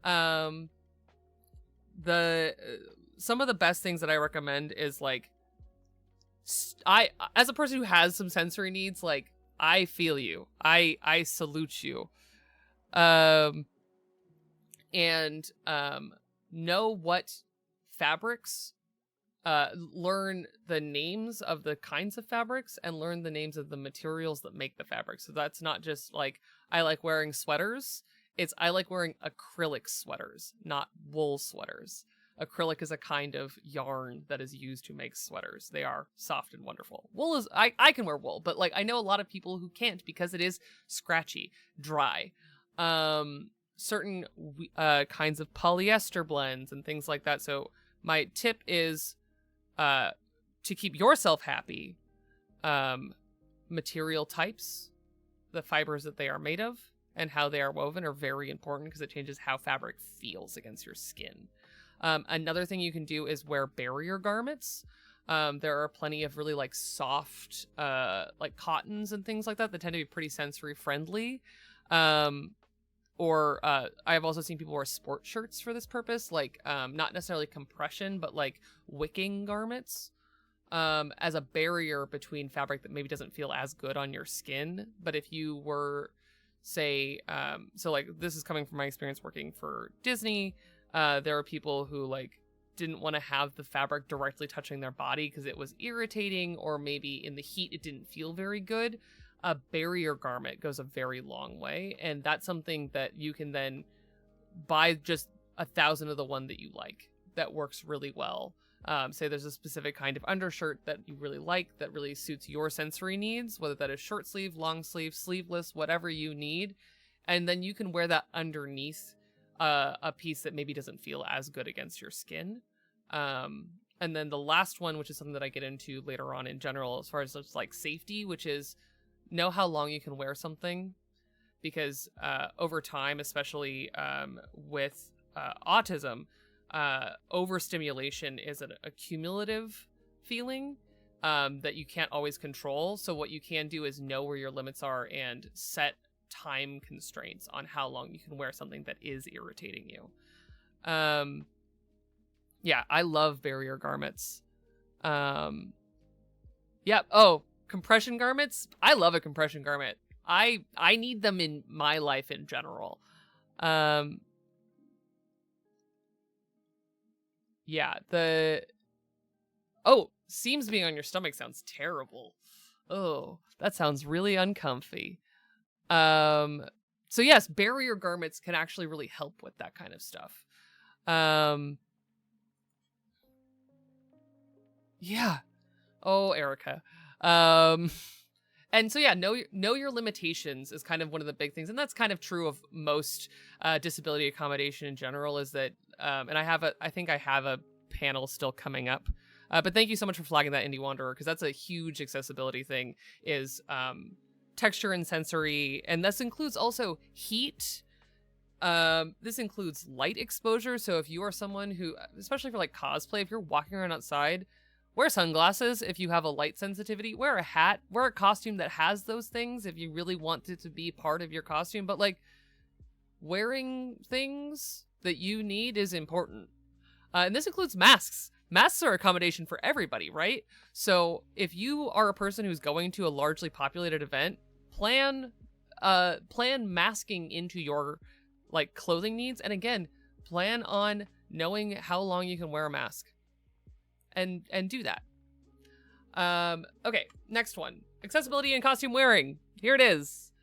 some of the best things that I recommend is, like, as a person who has some sensory needs, like, I feel you. I salute you. And know what fabrics, learn the names of the kinds of fabrics, and learn the names of the materials that make the fabric. So that's not just like, I like wearing sweaters. It's, I like wearing acrylic sweaters, not wool sweaters. Acrylic is a kind of yarn that is used to make sweaters. They are soft and wonderful. Wool is, I can wear wool, but like, I know a lot of people who can't because it is scratchy, dry. Certain kinds of polyester blends and things like that. So my tip is to keep yourself happy, material types, the fibers that they are made of, and how they are woven are very important because it changes how fabric feels against your skin. Another thing you can do is wear barrier garments. There are plenty of really like soft, like cottons and things like that that tend to be pretty sensory friendly. Or I've also seen people wear sport shirts for this purpose, like not necessarily compression, but like wicking garments as a barrier between fabric that maybe doesn't feel as good on your skin. But if you were, say, so like this is coming from my experience working for Disney, there are people who like didn't want to have the fabric directly touching their body because it was irritating, or maybe in the heat it didn't feel very good. A barrier garment goes a very long way, and that's something that you can then buy just 1,000 of the one that you like that works really well. Say there's a specific kind of undershirt that you really like that really suits your sensory needs, whether that is short sleeve, long sleeve, sleeveless, whatever you need, and then you can wear that underneath a piece that maybe doesn't feel as good against your skin. And then the last one, which is something that I get into later on in general, as far as just like safety, which is know how long you can wear something, because over time, especially with autism, overstimulation is a cumulative feeling that you can't always control. So what you can do is know where your limits are and set time constraints on how long you can wear something that is irritating you. Yeah, I love barrier garments. Yeah. Oh, compression garments. I love a compression garment. I need them in my life in general. Yeah, seams being on your stomach sounds terrible. Oh, that sounds really uncomfy. So yes, barrier garments can actually really help with that kind of stuff. Yeah. Oh, Erica. And so yeah, know your limitations is kind of one of the big things, and that's kind of true of most disability accommodation in general. Is that, and I think I have a panel still coming up, but thank you so much for flagging that, Indie Wanderer, because that's a huge accessibility thing. Is texture and sensory, and this includes also heat This includes light exposure. So if you are someone who, especially for like cosplay, if you're walking around outside, wear sunglasses if you have a light sensitivity, wear a hat, wear a costume that has those things if you really want it to be part of your costume. But like wearing things that you need is important. And this includes masks. Masks are accommodation for everybody, right? So if you are a person who's going to a largely populated event, plan masking into your like clothing needs. And again, plan on knowing how long you can wear a mask and do that. Okay, next one. Accessibility and costume wearing. Here it is.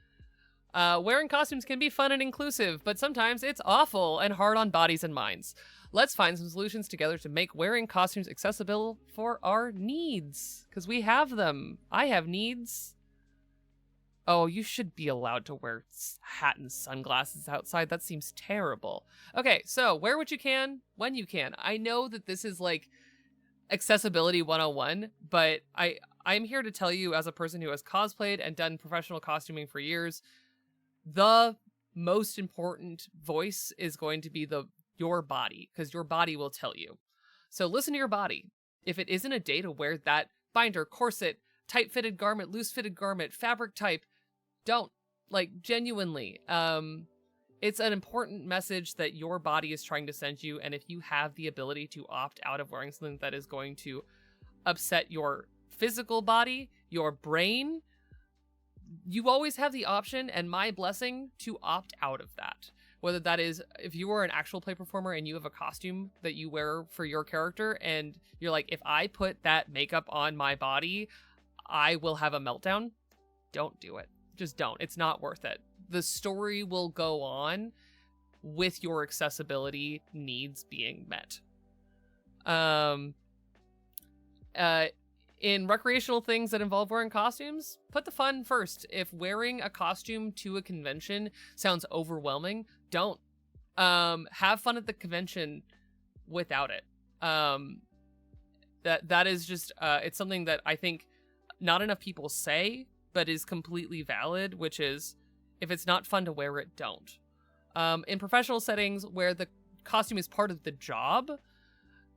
Wearing costumes can be fun and inclusive, but sometimes it's awful and hard on bodies and minds. Let's find some solutions together to make wearing costumes accessible for our needs. Because we have them. I have needs. Oh, you should be allowed to wear hat and sunglasses outside. That seems terrible. Okay, so wear what you can, when you can. I know that this is like accessibility 101, but I'm here to tell you as a person who has cosplayed and done professional costuming for years, the most important voice is going to be your body, because your body will tell you. So listen to your body. If it isn't a day to wear that binder, corset, tight-fitted garment, loose-fitted garment, fabric type, don't. Like, genuinely. It's an important message that your body is trying to send you, and if you have the ability to opt out of wearing something that is going to upset your physical body, your brain, you always have the option, and my blessing, to opt out of that. Whether that is, if you are an actual play performer and you have a costume that you wear for your character, and you're like, if I put that makeup on my body, I will have a meltdown. Don't do it. Just don't. It's not worth it. The story will go on with your accessibility needs being met. In recreational things that involve wearing costumes, put the fun first. If wearing a costume to a convention sounds overwhelming, don't. Have fun at the convention without it. That is just, it's something that I think not enough people say, but is completely valid, which is, if it's not fun to wear it, don't. In professional settings where the costume is part of the job,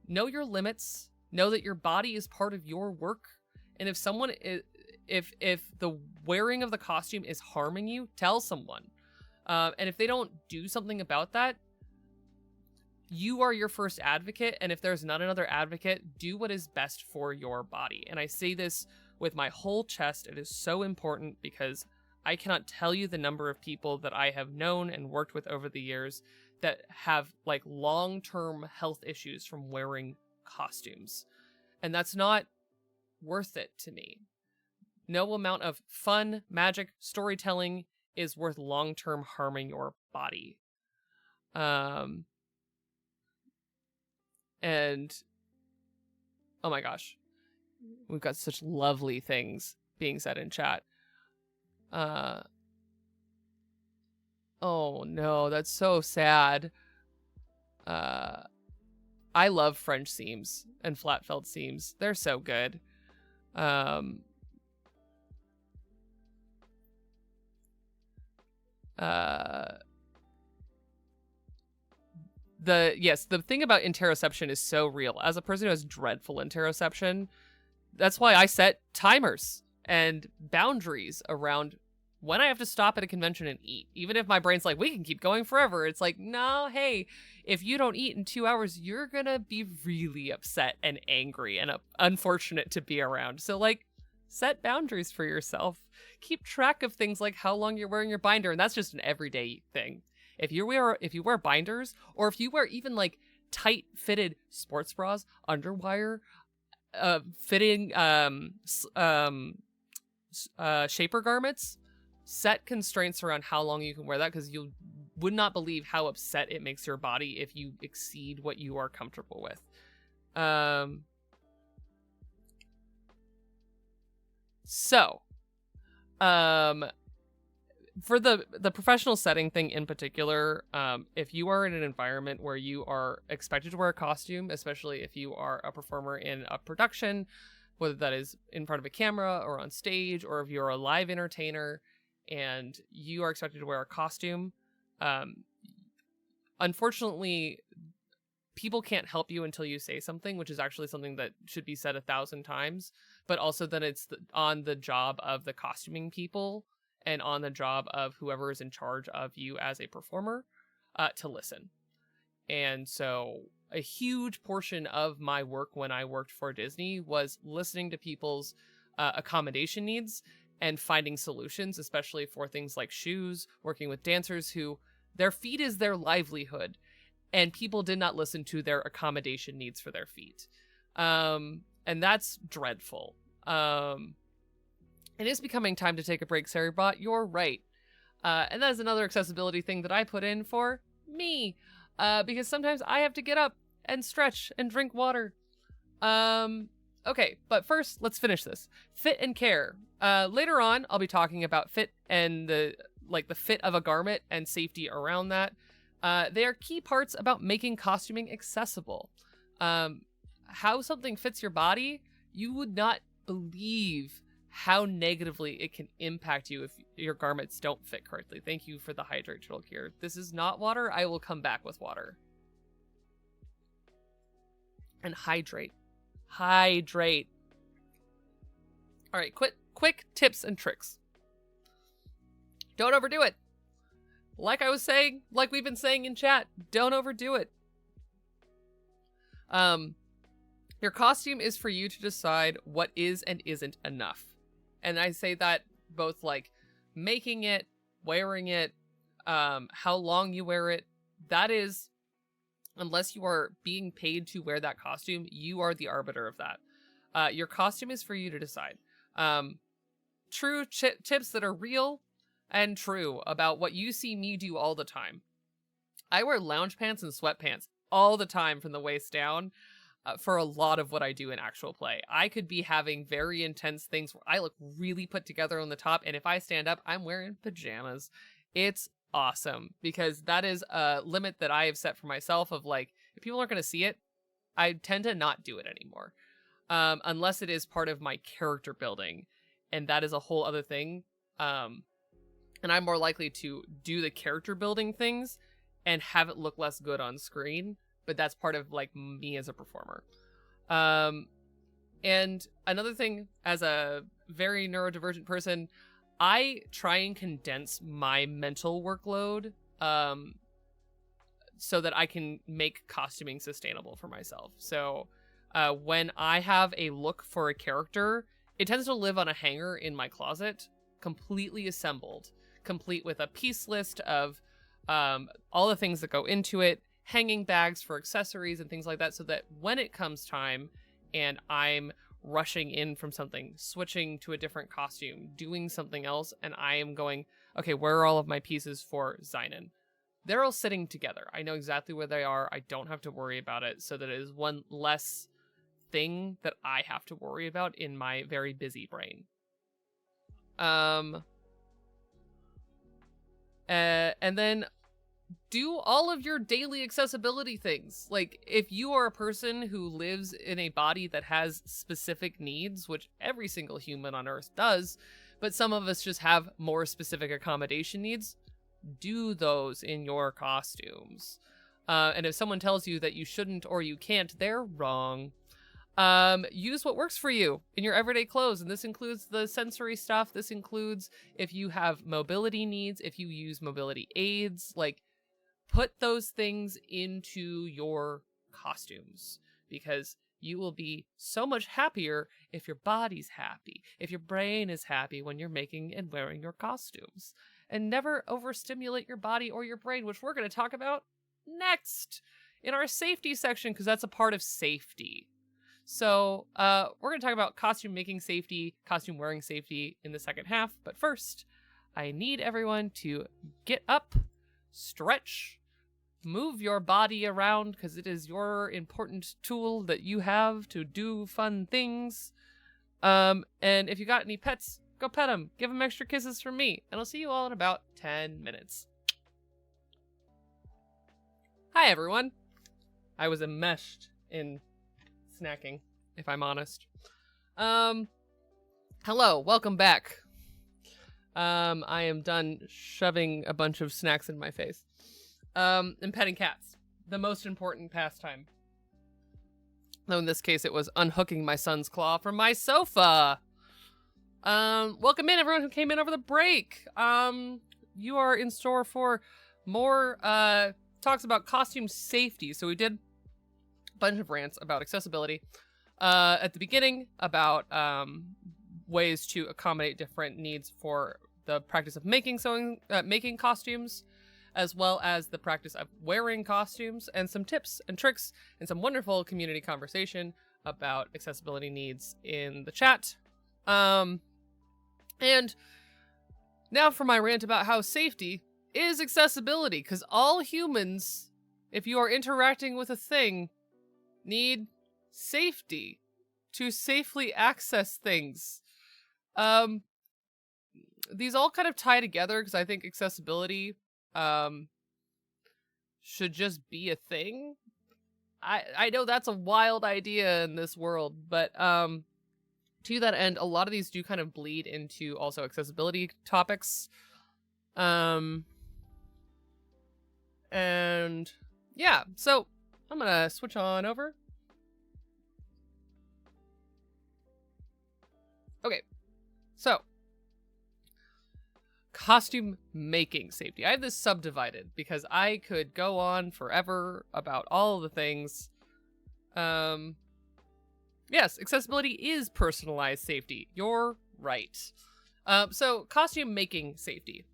know your limits, know that your body is part of your work, and if someone if the wearing of the costume is harming you, tell someone. And if they don't do something about that, you are your first advocate, and if there's not another advocate, do what is best for your body. And I say this with my whole chest. It is so important, because I cannot tell you the number of people that I have known and worked with over the years that have like long-term health issues from wearing costumes. And that's not worth it to me. No amount of fun, magic, storytelling is worth long-term harming your body. And oh my gosh, we've got such lovely things being said in chat. Oh no, that's so sad. I love French seams and flat felt seams. They're so good. The thing about interoception is so real. As a person who has dreadful interoception, that's why I set timers and boundaries around when I have to stop at a convention and eat. Even if my brain's like, we can keep going forever. It's like, no, hey, if you don't eat in 2 hours, you're gonna be really upset and angry and unfortunate to be around. So like, set boundaries for yourself. Keep track of things like how long you're wearing your binder. And that's just an everyday thing. If you wear binders, or if you wear even like tight fitted sports bras, underwire, fitting shaper garments, set constraints around how long you can wear that, because you would not believe how upset it makes your body if you exceed what you are comfortable with. For the professional setting thing in particular, if you are in an environment where you are expected to wear a costume, especially if you are a performer in a production, whether that is in front of a camera or on stage, or if you're a live entertainer and you are expected to wear a costume, unfortunately, people can't help you until you say something, which is actually something that should be said 1,000 times. But also then it's on the job of the costuming people and on the job of whoever is in charge of you as a performer to listen. And so a huge portion of my work when I worked for Disney was listening to people's accommodation needs and finding solutions, especially for things like shoes, working with dancers who their feet is their livelihood, and people did not listen to their accommodation needs for their feet. And that's dreadful. It is becoming time to take a break, Saribot. You're right. And that is another accessibility thing that I put in for me. Because sometimes I have to get up and stretch and drink water. Okay, but first, let's finish this. Fit and care. Later on, I'll be talking about fit and the fit of a garment and safety around that. They are key parts about making costuming accessible. How something fits your body, you would not believe how negatively it can impact you if your garments don't fit correctly. Thank you for the hydrate troll here. This is not water. I will come back with water. And hydrate. Hydrate. All right, quick tips and tricks. Don't overdo it. Like I was saying, like we've been saying in chat, don't overdo it. Your costume is for you to decide what is and isn't enough. And I say that both like making it, wearing it, how long you wear it. That is, unless you are being paid to wear that costume, you are the arbiter of that. Your costume is for you to decide. True tips that are real and true about what you see me do all the time. I wear lounge pants and sweatpants all the time from the waist down. For a lot of what I do in actual play. I could be having very intense things where I look really put together on the top, and if I stand up, I'm wearing pajamas. It's awesome, because that is a limit that I have set for myself of like, if people aren't going to see it, I tend to not do it anymore. Unless it is part of my character building, and that is a whole other thing. And I'm more likely to do the character building things and have it look less good on screen. But that's part of like me as a performer. And another thing, as a very neurodivergent person, I try and condense my mental workload so that I can make costuming sustainable for myself. So when I have a look for a character, it tends to live on a hanger in my closet, completely assembled, complete with a piece list of all the things that go into it, hanging bags for accessories and things like that, so that when it comes time and I'm rushing in from something, switching to a different costume, doing something else, and I am going, okay, where are all of my pieces for Zynon? They're all sitting together. I know exactly where they are. I don't have to worry about it, so that it is one less thing that I have to worry about in my very busy brain. And then do all of your daily accessibility things. Like, if you are a person who lives in a body that has specific needs, which every single human on Earth does, but some of us just have more specific accommodation needs, do those in your costumes. And if someone tells you that you shouldn't or you can't, they're wrong. Use what works for you in your everyday clothes, and this includes the sensory stuff. This includes if you have mobility needs, if you use mobility aids, like, put those things into your costumes, because you will be so much happier if your body's happy, if your brain is happy when you're making and wearing your costumes. And never overstimulate your body or your brain, which we're going to talk about next in our safety section, because that's a part of safety. So we're going to talk about costume making safety, costume wearing safety in the second half. But first, I need everyone to get up, stretch, move your body around, because it is your important tool that you have to do fun things. And if you got any pets, go pet them. Give them extra kisses from me. And I'll see you all in about 10 minutes. Hi, everyone. I was enmeshed in snacking, if I'm honest. Hello, welcome back. I am done shoving a bunch of snacks in my face. And petting cats. The most important pastime. Though in this case, it was unhooking my son's claw from my sofa. Welcome in everyone who came in over the break. You are in store for more talks about costume safety. So we did a bunch of rants about accessibility at the beginning, about ways to accommodate different needs for the practice of making costumes, as well as the practice of wearing costumes, and some tips and tricks and some wonderful community conversation about accessibility needs in the chat. And now for my rant about how safety is accessibility, because all humans, if you are interacting with a thing, need safety to safely access things. These all kind of tie together because I think accessibility should just be a thing. I know that's a wild idea in this world, but to that end, a lot of these do kind of bleed into also accessibility topics. And yeah, so I'm gonna switch on over. Okay, so costume making safety. I have this subdivided because I could go on forever about all of the things. Yes, accessibility is personalized safety. You're right. So costume making safety.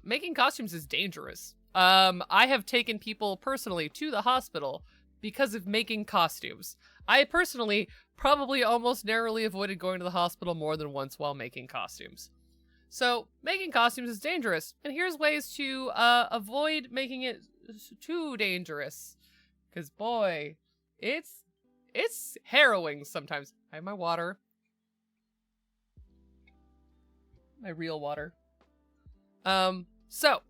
Making costumes is dangerous. I have taken people personally to the hospital because of making costumes. I personally probably almost narrowly avoided going to the hospital more than once while making costumes. So making costumes is dangerous, and here's ways to avoid making it too dangerous. Because boy, it's harrowing sometimes. I have my water. My real water. So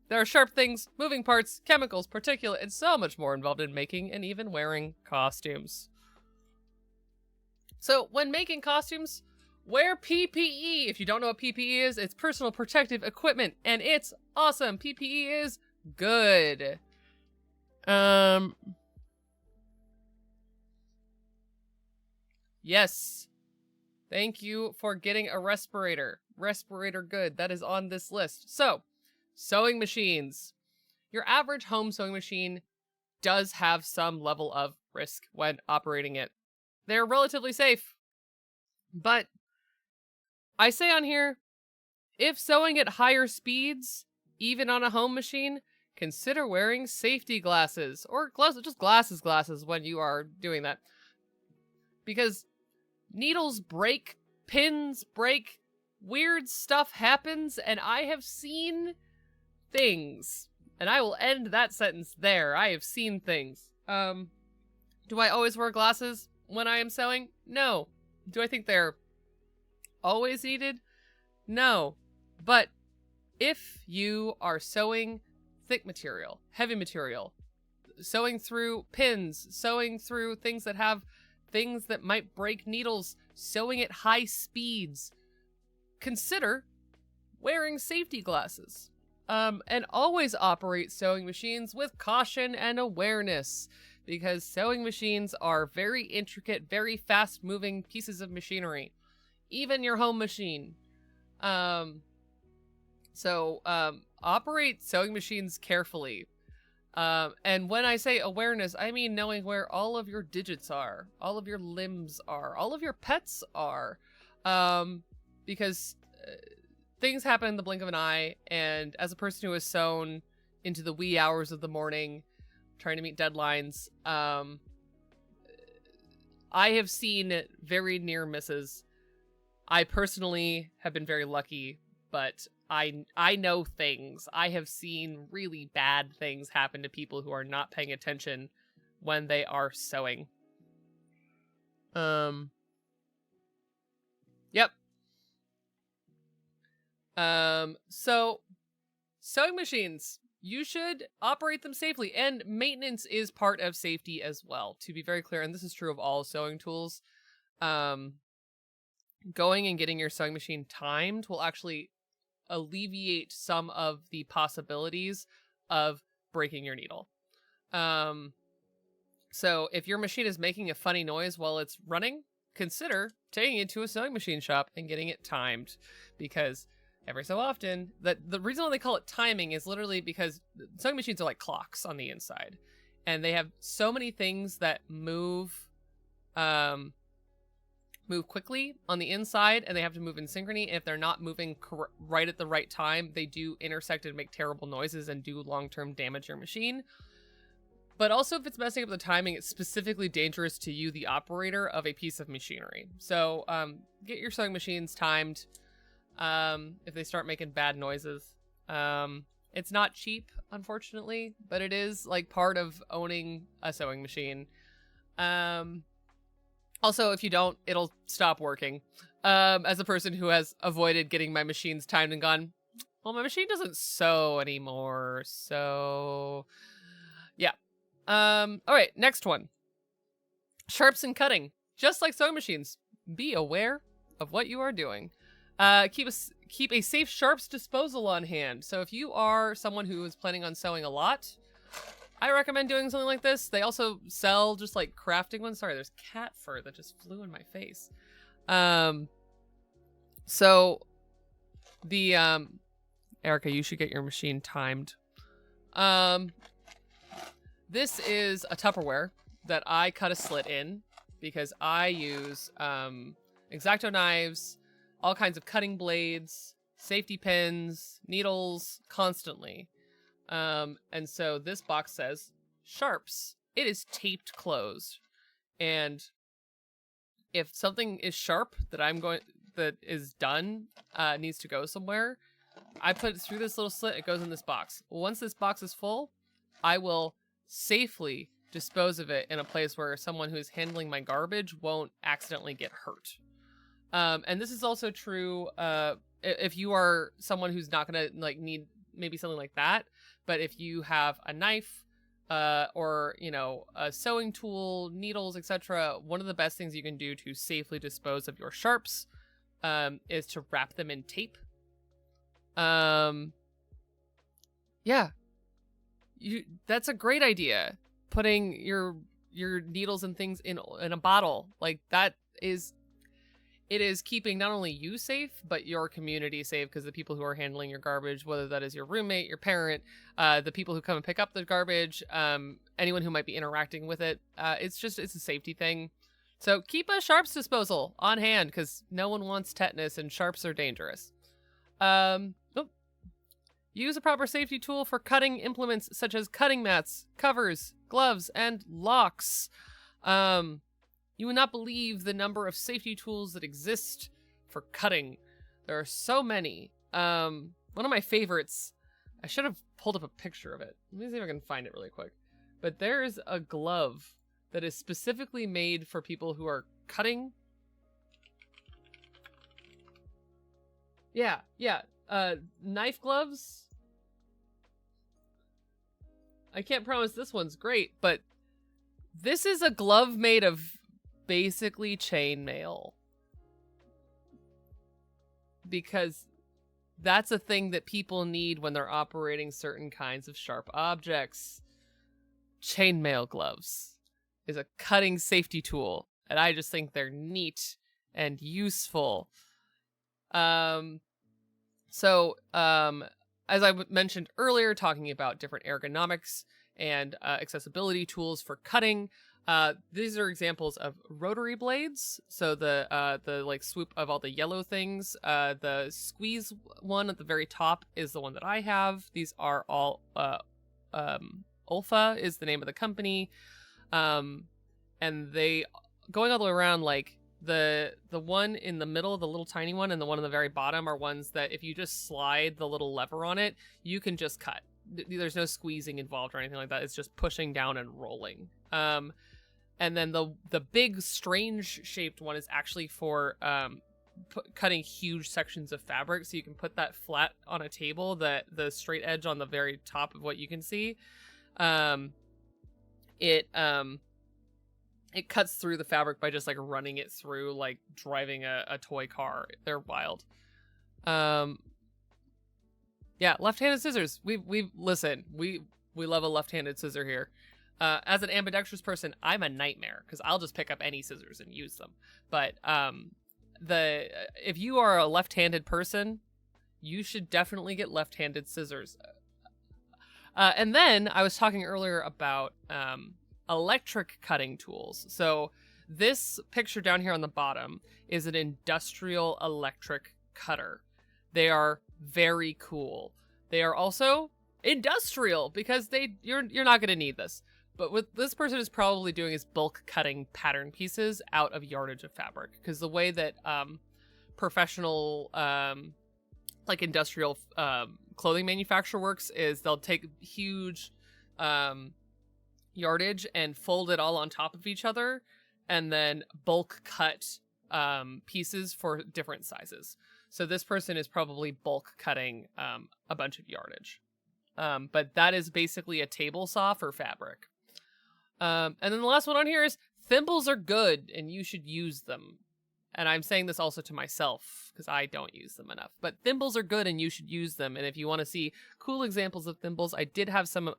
there are sharp things, moving parts, chemicals, particulate, and so much more involved in making and even wearing costumes. So when making costumes, wear PPE. If you don't know what PPE is, it's personal protective equipment, and it's awesome. PPE is good. Yes. Thank you for getting a respirator. Respirator good. That is on this list. So, sewing machines. Your average home sewing machine does have some level of risk when operating it. They're relatively safe. But I say on here, if sewing at higher speeds, even on a home machine, consider wearing safety glasses or just glasses when you are doing that. Because needles break, pins break, weird stuff happens, and I have seen things. And I will end that sentence there. I have seen things. Do I always wear glasses when I am sewing? No. Do I think they're always needed? No. But if you are sewing thick material, heavy material, sewing through pins, sewing through things that have things that might break needles, sewing at high speeds, consider wearing safety glasses. And always operate sewing machines with caution and awareness, because sewing machines are very intricate, very fast-moving pieces of machinery. Even your home machine. So operate sewing machines carefully. And when I say awareness, I mean knowing where all of your digits are, all of your limbs are, all of your pets are. Because things happen in the blink of an eye, and as a person who has sewn into the wee hours of the morning, trying to meet deadlines, I have seen very near misses. I personally have been very lucky, but I know things. I have seen really bad things happen to people who are not paying attention when they are sewing. Yep. So sewing machines, you should operate them safely, and maintenance is part of safety as well, to be very clear, and this is true of all sewing tools. Going and getting your sewing machine timed will actually alleviate some of the possibilities of breaking your needle. So if your machine is making a funny noise while it's running, consider taking it to a sewing machine shop and getting it timed, because every so often, the reason why they call it timing is literally because sewing machines are like clocks on the inside, and they have so many things that move quickly on the inside, and they have to move in synchrony. And if they're not moving right at the right time, they do intersect and make terrible noises and do long-term damage to your machine. But also, if it's messing up the timing, it's specifically dangerous to you, the operator of a piece of machinery. So get your sewing machines timed if they start making bad noises. It's not cheap, unfortunately, but it is like part of owning a sewing machine. Also, if you don't, it'll stop working. As a person who has avoided getting my machines timed and gone, well, my machine doesn't sew anymore, so yeah. All right, next one. Sharps and cutting. Just like sewing machines, be aware of what you are doing. Keep a safe sharps disposal on hand. So if you are someone who is planning on sewing a lot, I recommend doing something like this. They also sell just like crafting ones. Sorry, there's cat fur that just flew in my face. So the Erica, you should get your machine timed. This is a Tupperware that I cut a slit in because I use X-Acto knives, all kinds of cutting blades, safety pins, needles, constantly. And so this box says sharps. It is taped closed. And if something is sharp that is done, needs to go somewhere, I put it through this little slit, it goes in this box. Once this box is full, I will safely dispose of it in a place where someone who's handling my garbage won't accidentally get hurt. And this is also true if you are someone who's not gonna like need maybe something like that, but if you have a knife or a sewing tool, needles, etc., one of the best things you can do to safely dispose of your sharps is to wrap them in tape. That's a great idea. Putting your needles and things in a bottle like that it is keeping not only you safe, but your community safe, because the people who are handling your garbage, whether that is your roommate, your parent, the people who come and pick up the garbage, anyone who might be interacting with it, it's a safety thing. So keep a sharps disposal on hand, because no one wants tetanus and sharps are dangerous. Use a proper safety tool for cutting implements such as cutting mats, covers, gloves, and locks. You would not believe the number of safety tools that exist for cutting. There are so many. One of my favorites, I should have pulled up a picture of it. Let me see if I can find it really quick. But there's a glove that is specifically made for people who are cutting. Yeah. Knife gloves. I can't promise this one's great, but this is a glove made of basically chainmail. Because that's a thing that people need when they're operating certain kinds of sharp objects. Chainmail gloves is a cutting safety tool, and I just think they're neat and useful. As I mentioned earlier, talking about different ergonomics and accessibility tools for cutting, these are examples of rotary blades. So the like swoop of all the yellow things. The squeeze one at the very top is the one that I have. These are all Olfa is the name of the company, and they going all the way around like. The one in the middle, the little tiny one, and the one on the very bottom are ones that if you just slide the little lever on it, you can just cut. There's no squeezing involved or anything like that. It's just pushing down and rolling. And then the big strange shaped one is actually for cutting huge sections of fabric. So you can put that flat on a table, the straight edge on the very top of what you can see. It cuts through the fabric by just like running it through, like driving a toy car. They're wild. Yeah, left-handed scissors. We listen. We love a left-handed scissor here. As an ambidextrous person, I'm a nightmare because I'll just pick up any scissors and use them. But if you are a left-handed person, you should definitely get left-handed scissors. And then I was talking earlier about electric cutting tools. So this picture down here on the bottom is an industrial electric cutter. They are very cool. They are also industrial because you're not going to need this. But what this person is probably doing is bulk cutting pattern pieces out of yardage of fabric, because the way that professional like industrial clothing manufacturer works is they'll take huge yardage and fold it all on top of each other and then bulk cut pieces for different sizes. So this person is probably bulk cutting a bunch of yardage. But that is basically a table saw for fabric. And then the last one on here is thimbles are good and you should use them. And I'm saying this also to myself because I don't use them enough. But thimbles are good and you should use them. And if you want to see cool examples of thimbles, I did have some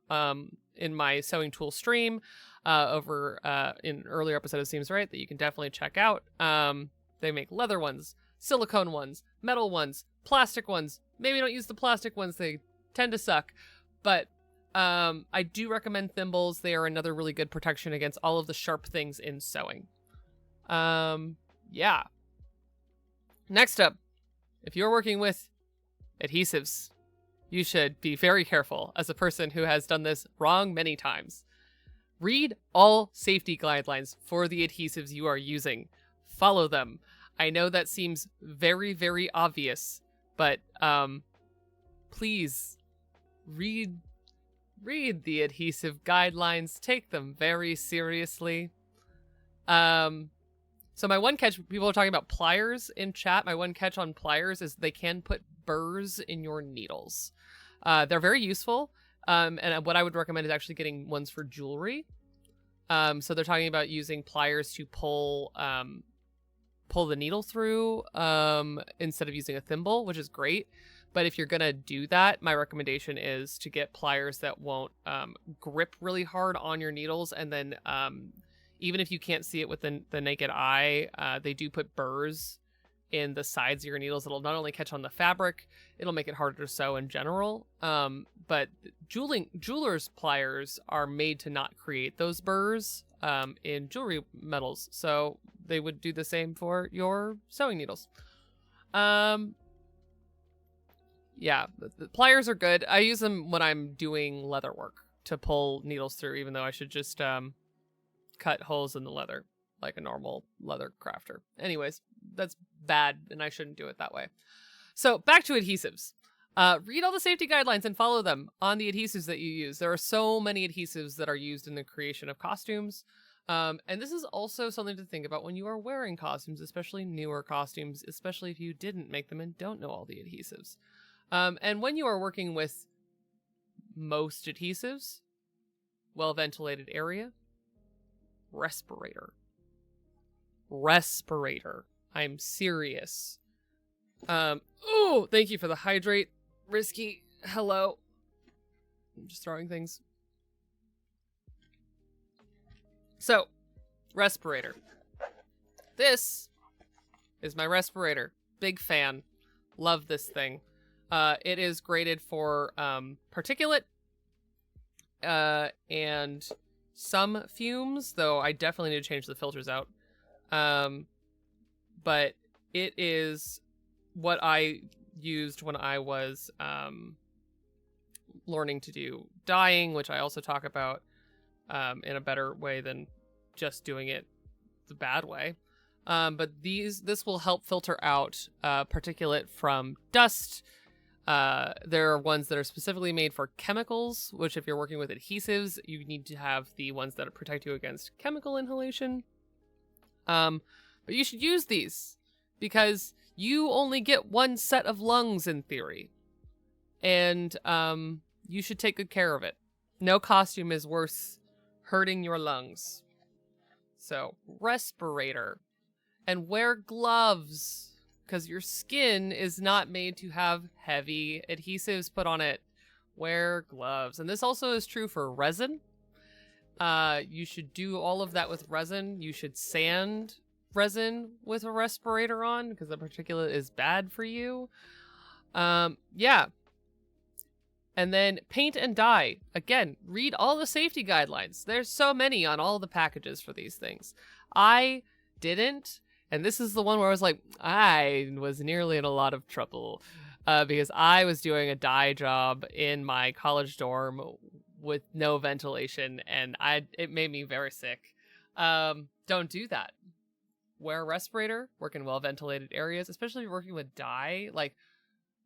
in my sewing tool stream over in an earlier episode of Seems Right that you can definitely check out. They make leather ones, silicone ones, metal ones, plastic ones. Maybe don't use the plastic ones. They tend to suck. But I do recommend thimbles. They are another really good protection against all of the sharp things in sewing. Yeah. Next up, if you're working with adhesives, you should be very careful as a person who has done this wrong many times. Read all safety guidelines for the adhesives you are using. Follow them. I know that seems very, very obvious, but please read the adhesive guidelines. Take them very seriously. So my one catch, people are talking about pliers in chat. My one catch on pliers is they can put burrs in your needles. They're very useful. And what I would recommend is actually getting ones for jewelry. So they're talking about using pliers to pull the needle through instead of using a thimble, which is great. But if you're going to do that, my recommendation is to get pliers that won't grip really hard on your needles. And then even if you can't see it with the naked eye, they do put burrs in the sides of your needles. It'll not only catch on the fabric, it'll make it harder to sew in general. But jewelers' pliers are made to not create those burrs in jewelry metals. So they would do the same for your sewing needles. Yeah, the pliers are good. I use them when I'm doing leather work to pull needles through, even though I should just cut holes in the leather like a normal leather crafter. Anyways, that's bad and I shouldn't do it that way. So back to adhesives. Read all the safety guidelines and follow them on the adhesives that you use. There are so many adhesives that are used in the creation of costumes. And this is also something to think about when you are wearing costumes, especially newer costumes, especially if you didn't make them and don't know all the adhesives. And when you are working with most adhesives, well-ventilated area, respirator. I'm serious. Oh, thank you for the hydrate. Risky. Hello. I'm just throwing things. So, respirator. This is my respirator. Big fan. Love this thing. It is graded for particulate and some fumes, though I definitely need to change the filters out. But it is what I used when I was learning to do dyeing, which I also talk about in a better way than just doing it the bad way. But this will help filter out particulate from dust. There are ones that are specifically made for chemicals, which if you're working with adhesives, you need to have the ones that protect you against chemical inhalation. But you should use these because you only get one set of lungs in theory. And you should take good care of it. No costume is worth hurting your lungs. So, respirator. And wear gloves. because your skin is not made to have heavy adhesives put on it. Wear gloves. And this also is true for resin. You should do all of that with resin. You should sand resin with a respirator on because the particulate is bad for you. Yeah. And then paint and dye. Again, read all the safety guidelines. There's so many on all the packages for these things. I didn't. And this is the one where I was like, I was nearly in a lot of trouble because I was doing a dye job in my college dorm with no ventilation, and it made me very sick. Don't do that. Wear a respirator, work in well-ventilated areas, especially if you're working with dye. Like,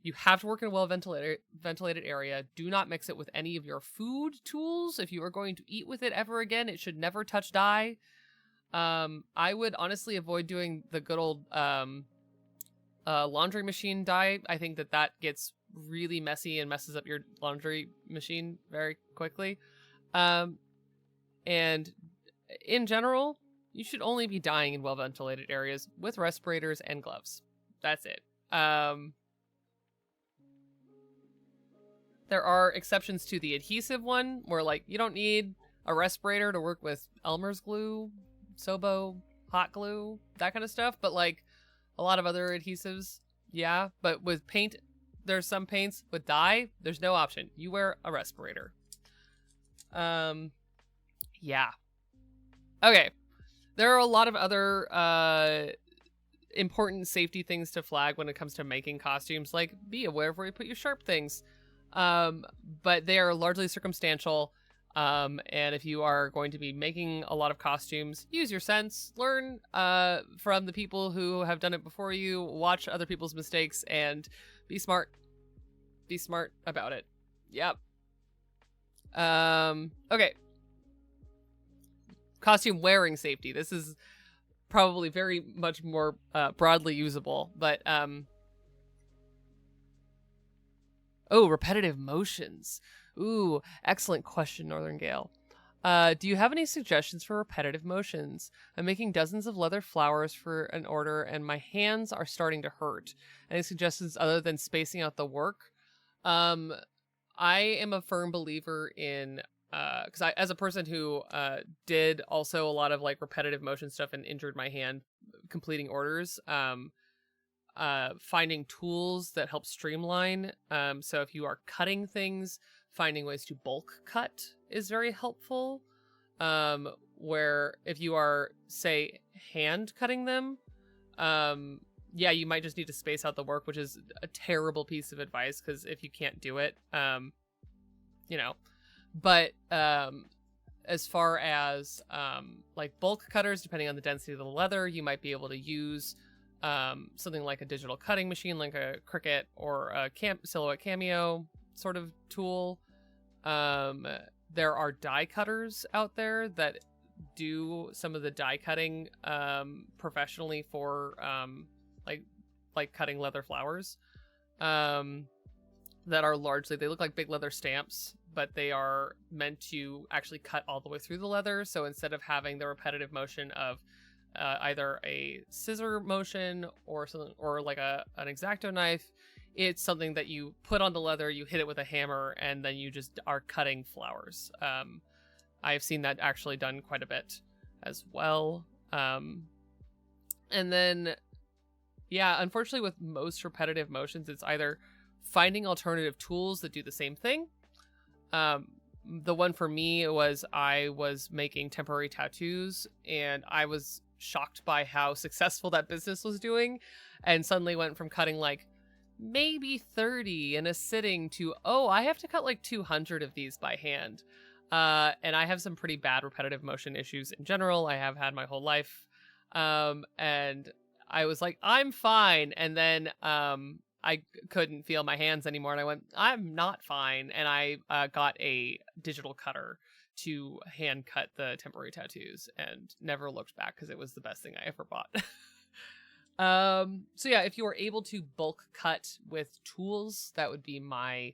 you have to work in a well-ventilated area. Do not mix it with any of your food tools. If you are going to eat with it ever again, it should never touch dye. I would honestly avoid doing the good old laundry machine dye. I think that gets really messy and messes up your laundry machine very quickly. And in general, you should only be dyeing in well-ventilated areas with respirators and gloves. That's it. There are exceptions to the adhesive one where, like, you don't need a respirator to work with Elmer's glue, Sobo, hot glue, that kind of stuff. But, like, a lot of other adhesives, yeah. But with paint, there's some paints with dye, there's no option. You wear a respirator. Yeah. Okay. There are a lot of other important safety things to flag when it comes to making costumes. Like, be aware of where you put your sharp things. But they are largely circumstantial. And if you are going to be making a lot of costumes, use your sense, learn from the people who have done it before you, watch other people's mistakes, and be smart. Be smart about it. Yep. Okay. Costume wearing safety. This is probably very much more broadly usable, but oh, repetitive motions. Ooh, excellent question, Northern Gale. Do you have any suggestions for repetitive motions? I'm making dozens of leather flowers for an order, and my hands are starting to hurt. Any suggestions other than spacing out the work? I am a firm believer in, because as a person who did also a lot of like repetitive motion stuff and injured my hand completing orders, finding tools that help streamline. So if you are cutting things, finding ways to bulk cut is very helpful. Where if you are, say, hand cutting them, yeah, you might just need to space out the work, which is a terrible piece of advice because if you can't do it, you know. But as far as like bulk cutters, depending on the density of the leather, you might be able to use something like a digital cutting machine, like a Cricut or a Silhouette Cameo sort of tool. There are die cutters out there that do some of the die cutting professionally for like cutting leather flowers that are largely, they look like big leather stamps, but they are meant to actually cut all the way through the leather. So instead of having the repetitive motion of either a scissor motion or something, or like an X-Acto knife, it's something that you put on the leather, you hit it with a hammer, and then you just are cutting flowers. I've seen that actually done quite a bit as well. And then, yeah, unfortunately with most repetitive motions, it's either finding alternative tools that do the same thing. The one for me was I was making temporary tattoos, and I was shocked by how successful that business was doing, and suddenly went from cutting like maybe 30 in a sitting to, oh, I have to cut like 200 of these by hand. And I have some pretty bad repetitive motion issues in general. I have had my whole life. And I was like, I'm fine. And then I couldn't feel my hands anymore. And I went, I'm not fine. And I got a digital cutter to hand cut the temporary tattoos and never looked back because it was the best thing I ever bought. So yeah, if you are able to bulk cut with tools, that would be my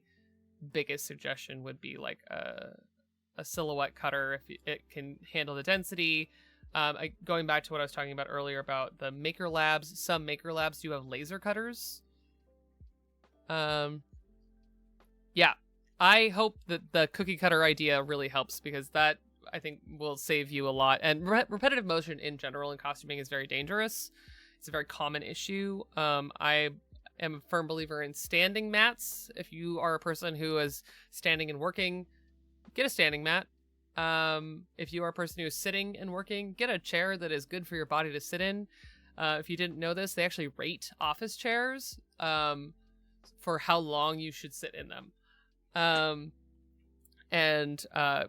biggest suggestion, would be like a silhouette cutter if it can handle the density. Going back to what I was talking about earlier about the maker labs, some maker labs do have laser cutters. Yeah, I hope that the cookie cutter idea really helps, because that, I think, will save you a lot. And repetitive motion in general in costuming is very dangerous. It's a very common issue. I am a firm believer in standing mats. If you are a person who is standing and working, get a standing mat. If you are a person who is sitting and working, get a chair that is good for your body to sit in. If you didn't know this, they actually rate office chairs for how long you should sit in them.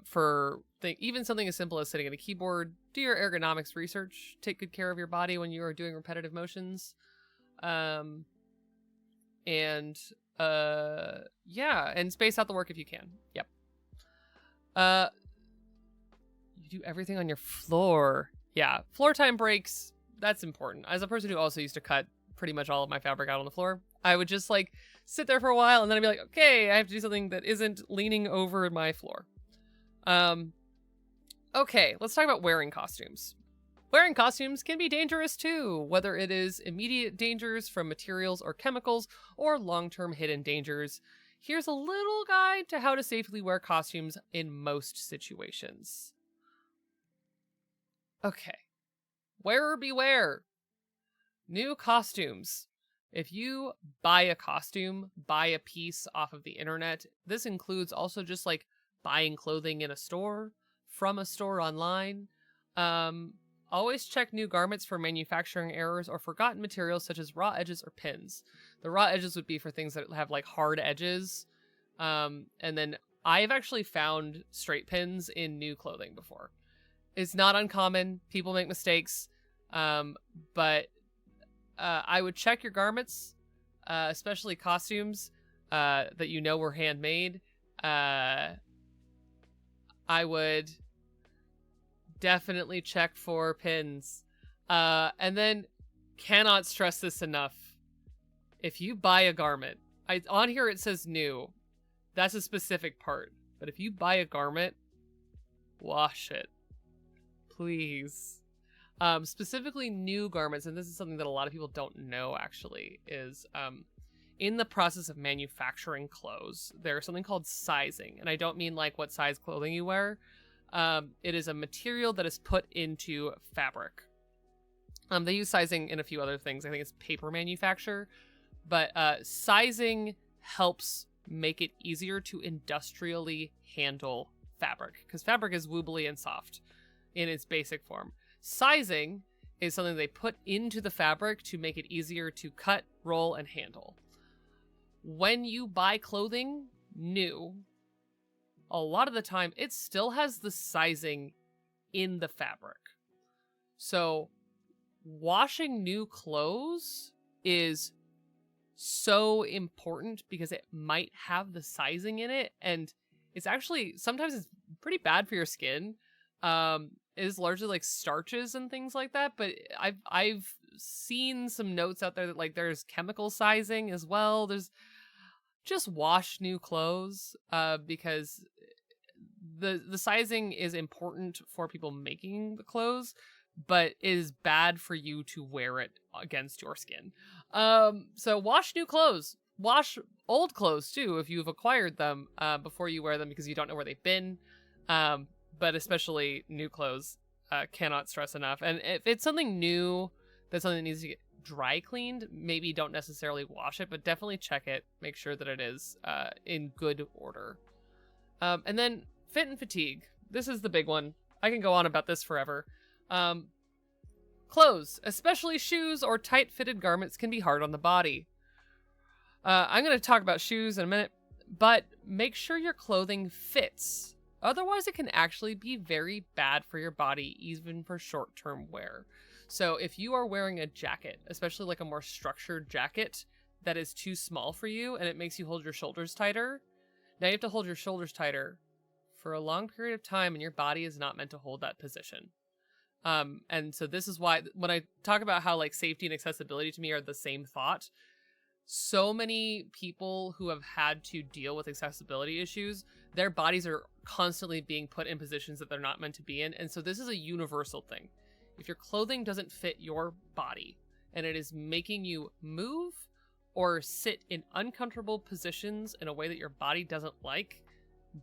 For even something as simple as sitting at a keyboard, do your ergonomics research. Take good care of your body when you are doing repetitive motions. And space out the work if you can. Yep. You do everything on your floor. Yeah, floor time breaks, that's important. As a person who also used to cut pretty much all of my fabric out on the floor, I would just like sit there for a while and then I'd be like, okay, I have to do something that isn't leaning over my floor. Okay, let's talk about wearing costumes. Wearing costumes can be dangerous too, whether it is immediate dangers from materials or chemicals or long-term hidden dangers. Here's a little guide to how to safely wear costumes in most situations. Okay. Wearer beware. New costumes. If you buy a costume, buy a piece off of the internet, this includes also just like buying clothing in a store, from a store online. Always check new garments for manufacturing errors or forgotten materials such as raw edges or pins. The raw edges would be for things that have like hard edges. And then I've actually found straight pins in new clothing before. It's not uncommon. People make mistakes. But I would check your garments, especially costumes that you know were handmade. I would definitely check for pins. And then, cannot stress this enough. If you buy a garment, on here it says new. That's a specific part. But if you buy a garment, wash it. Please. Specifically new garments, and this is something that a lot of people don't know actually, is in the process of manufacturing clothes, there's something called sizing. And I don't mean like what size clothing you wear. It is a material that is put into fabric. They use sizing in a few other things. I think it's paper manufacture. But sizing helps make it easier to industrially handle fabric, because fabric is wobbly and soft in its basic form. Sizing is something they put into the fabric to make it easier to cut, roll, and handle. When you buy clothing new, a lot of the time it still has the sizing in the fabric. So washing new clothes is so important because it might have the sizing in it, and it's actually sometimes it's pretty bad for your skin. It is largely like starches and things like that, but I've seen some notes out there that like there's chemical sizing as well. There's just wash new clothes because the sizing is important for people making the clothes, but it is bad for you to wear it against your skin. So wash new clothes. Wash old clothes too if you've acquired them before you wear them because you don't know where they've been. But especially new clothes, cannot stress enough. And if it's something new, that's something that needs to get dry cleaned, maybe don't necessarily wash it, but definitely check it. Make sure that it is in good order. And then fit and fatigue. This is the big one. I can go on about this forever. Clothes, especially shoes or tight-fitted garments, can be hard on the body. I'm going to talk about shoes in a minute, but make sure your clothing fits. Otherwise, it can actually be very bad for your body, even for short-term wear. So if you are wearing a jacket, especially like a more structured jacket that is too small for you and it makes you hold your shoulders tighter, now you have to hold your shoulders tighter for a long period of time, and your body is not meant to hold that position. And so this is why when I talk about how like safety and accessibility to me are the same thought, so many people who have had to deal with accessibility issues, their bodies are constantly being put in positions that they're not meant to be in. And so this is a universal thing. if your clothing doesn't fit your body and it is making you move or sit in uncomfortable positions in a way that your body doesn't like,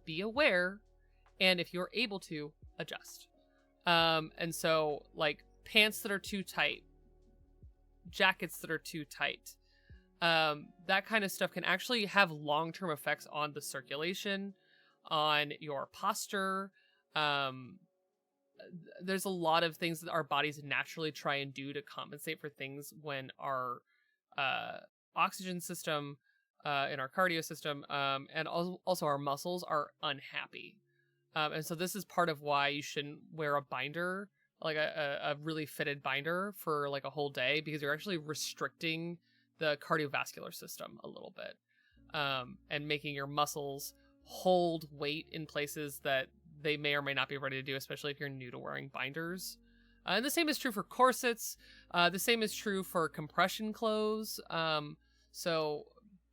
be aware, and if you're able to, adjust. And so, like, pants that are too tight, jackets that are too tight, that kind of stuff can actually have long-term effects on the circulation, on your posture. There's a lot of things that our bodies naturally try and do to compensate for things when our oxygen system in our cardio system and also our muscles are unhappy. And so this is part of why you shouldn't wear a binder, like a really fitted binder for like a whole day, because you're actually restricting the cardiovascular system a little bit, and making your muscles hold weight in places that they may or may not be ready to do, especially if you're new to wearing binders. And the same is true for corsets. The same is true for compression clothes. So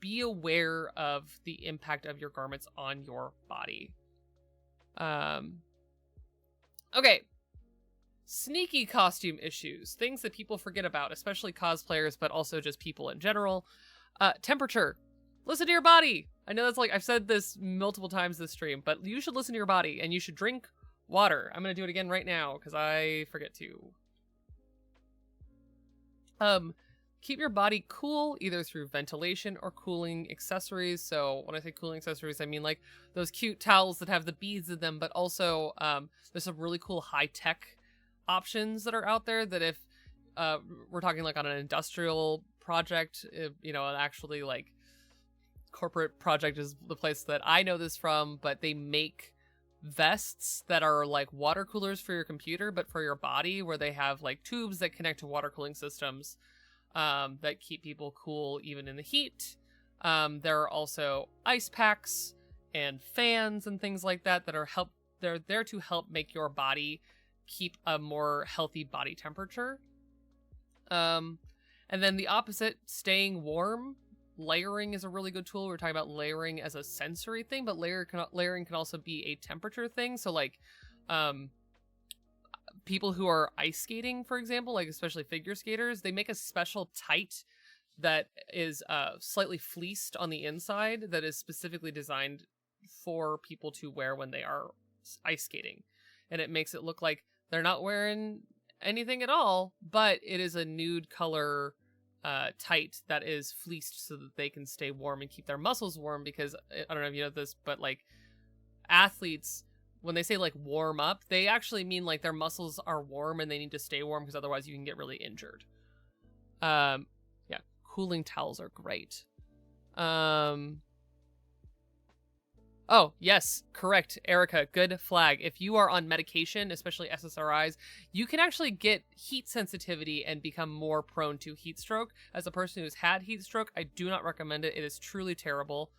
be aware of the impact of your garments on your body. Okay. Sneaky costume issues. Things that people forget about, especially cosplayers, but also just people in general. Temperature. Listen to your body. I know that's like, I've said this multiple times this stream, but you should listen to your body and you should drink water. I'm going to do it again right now because I forget to. Keep your body cool either through ventilation or cooling accessories. So when I say cooling accessories, I mean like those cute towels that have the beads in them, but also there's some really cool high-tech options that are out there that if we're talking like on an industrial project, you know, actually like corporate project is the place that I know this from, but they make vests that are like water coolers for your computer, but for your body, where they have like tubes that connect to water cooling systems that keep people cool even in the heat. There are also ice packs and fans and things like that that are they're there to help make your body keep a more healthy body temperature. And then the opposite, staying warm. Layering is a really good tool. We're talking about layering as a sensory thing, but layering can also be a temperature thing. So like people who are ice skating, for example, like especially figure skaters, they make a special tight that is slightly fleeced on the inside that is specifically designed for people to wear when they are ice skating. And it makes it look like they're not wearing anything at all, but it is a nude color tight that is fleeced so that they can stay warm and keep their muscles warm, because I don't know if you know this, but like athletes, when they say like warm up, they actually mean like their muscles are warm and they need to stay warm because otherwise you can get really injured. Yeah, cooling towels are great. Oh, yes, correct, Erica, good flag. If you are on medication, especially SSRIs, you can actually get heat sensitivity and become more prone to heat stroke. As a person who's had heat stroke, I do not recommend it. It is truly terrible.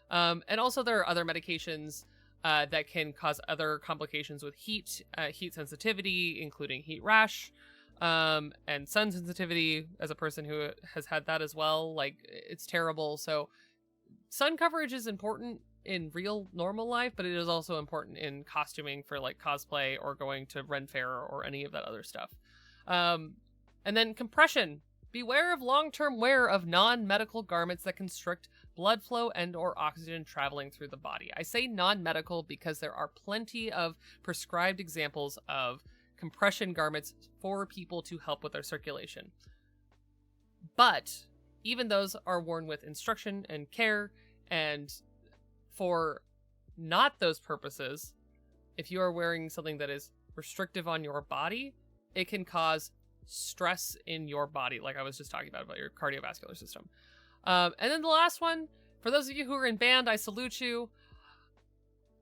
And also there are other medications that can cause other complications with heat sensitivity, including heat rash, and sun sensitivity. As a person who has had that as well, like, it's terrible. So sun coverage is important in real normal life, but it is also important in costuming for like cosplay or going to Ren Fair or any of that other stuff. And then compression. Beware of long-term wear of non-medical garments that constrict blood flow and or oxygen traveling through the body. I say non-medical because there are plenty of prescribed examples of compression garments for people to help with their circulation. But even those are worn with instruction and care, and for not those purposes, if you are wearing something that is restrictive on your body, it can cause stress in your body, like I was just talking about your cardiovascular system. And then the last one, for those of you who are in band, I salute you.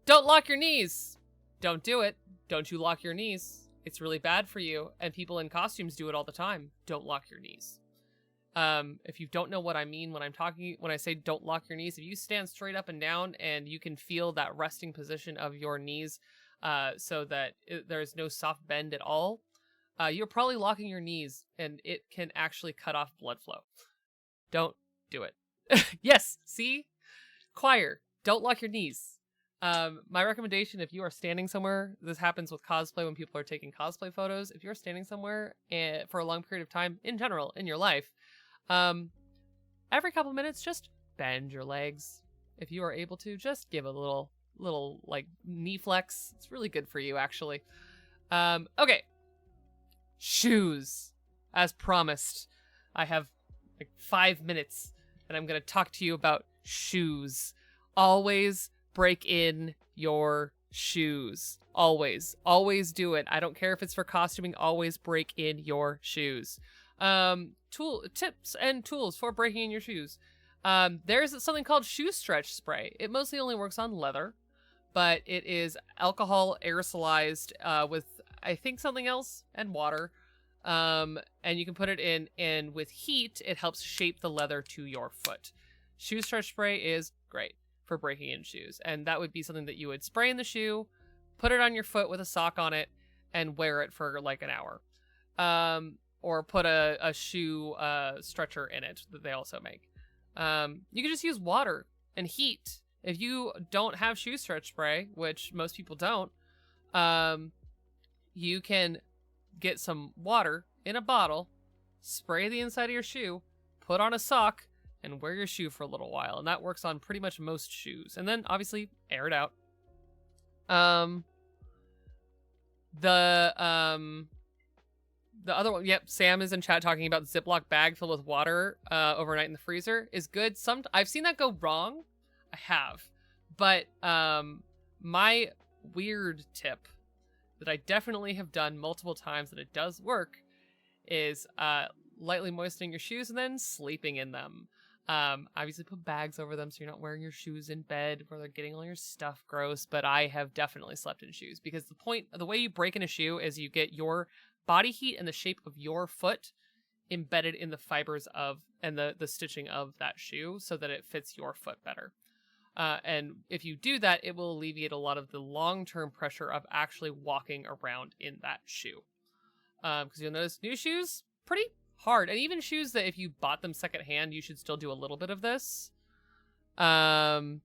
Don't lock your knees. Don't do it. Don't you lock your knees. It's really bad for you, and people in costumes do it all the time. Don't lock your knees. If you don't know what I mean when I say don't lock your knees, if you stand straight up and down and you can feel that resting position of your knees, so that there's no soft bend at all, you're probably locking your knees, and it can actually cut off blood flow. Don't do it. Yes, see? Choir, don't lock your knees. My recommendation, if you are standing somewhere, this happens with cosplay when people are taking cosplay photos. If you're standing somewhere for a long period of time, in general, in your life, every couple minutes, just bend your legs. If you are able to, just give a little like knee flex. It's really good for you, actually. Okay. Shoes. As promised, I have like 5 minutes and I'm going to talk to you about shoes. Always break in your shoes. Always do it. I don't care if it's for costuming. Always break in your shoes. Tips and tools for breaking in your shoes. There's something called shoe stretch spray. It mostly only works on leather, but it is alcohol aerosolized with, I think, something else and water. And you can put it in, and with heat, it helps shape the leather to your foot. Shoe stretch spray is great for breaking in shoes, and that would be something that you would spray in the shoe, put it on your foot with a sock on it, and wear it for like an hour. Or put a shoe stretcher in it that they also make. You can just use water and heat. If you don't have shoe stretch spray, which most people don't, you can get some water in a bottle, spray the inside of your shoe, put on a sock, and wear your shoe for a little while. And that works on pretty much most shoes. And then, obviously, air it out. The other one, yep, Sam is in chat talking about the Ziploc bag filled with water overnight in the freezer is good. I've seen that go wrong. I have. But my weird tip that I definitely have done multiple times and it does work is lightly moistening your shoes and then sleeping in them. Obviously put bags over them so you're not wearing your shoes in bed where they're getting all your stuff gross, but I have definitely slept in shoes because the way you break in a shoe is you get your body heat and the shape of your foot embedded in the fibers of and the stitching of that shoe so that it fits your foot better. And if you do that, it will alleviate a lot of the long-term pressure of actually walking around in that shoe. Because you'll notice new shoes, pretty hard. And even shoes that if you bought them secondhand, you should still do a little bit of this. The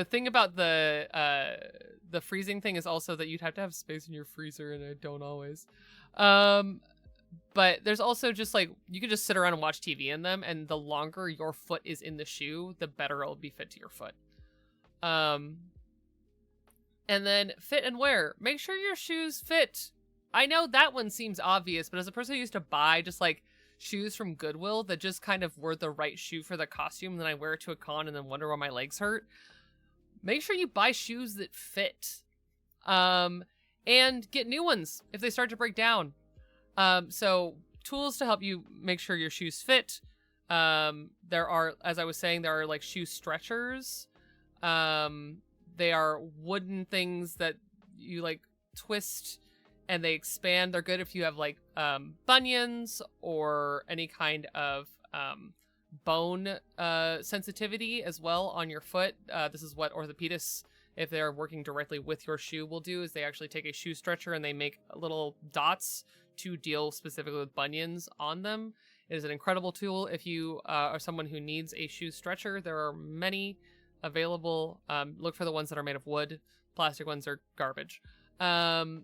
thing about the freezing thing is also that you'd have to have space in your freezer, and I don't always. But there's also just like, you can just sit around and watch TV in them, and the longer your foot is in the shoe, the better it'll be fit to your foot. And then fit and wear. Make sure your shoes fit. I know that one seems obvious, but as a person who used to buy just like shoes from Goodwill that just kind of were the right shoe for the costume, and then I wear it to a con and then wonder why my legs hurt, make sure you buy shoes that fit. And get new ones if they start to break down. So tools to help you make sure your shoes fit. There are, as I was saying, there are like shoe stretchers. They are wooden things that you like twist and they expand. They're good if you have like bunions or any kind of bone sensitivity as well on your foot. This is what orthopedists, if they're working directly with your shoe, will do, is they actually take a shoe stretcher and they make little dots to deal specifically with bunions on them. It is an incredible tool if you are someone who needs a shoe stretcher. There are many available. Look for the ones that are made of wood. Plastic ones are garbage. For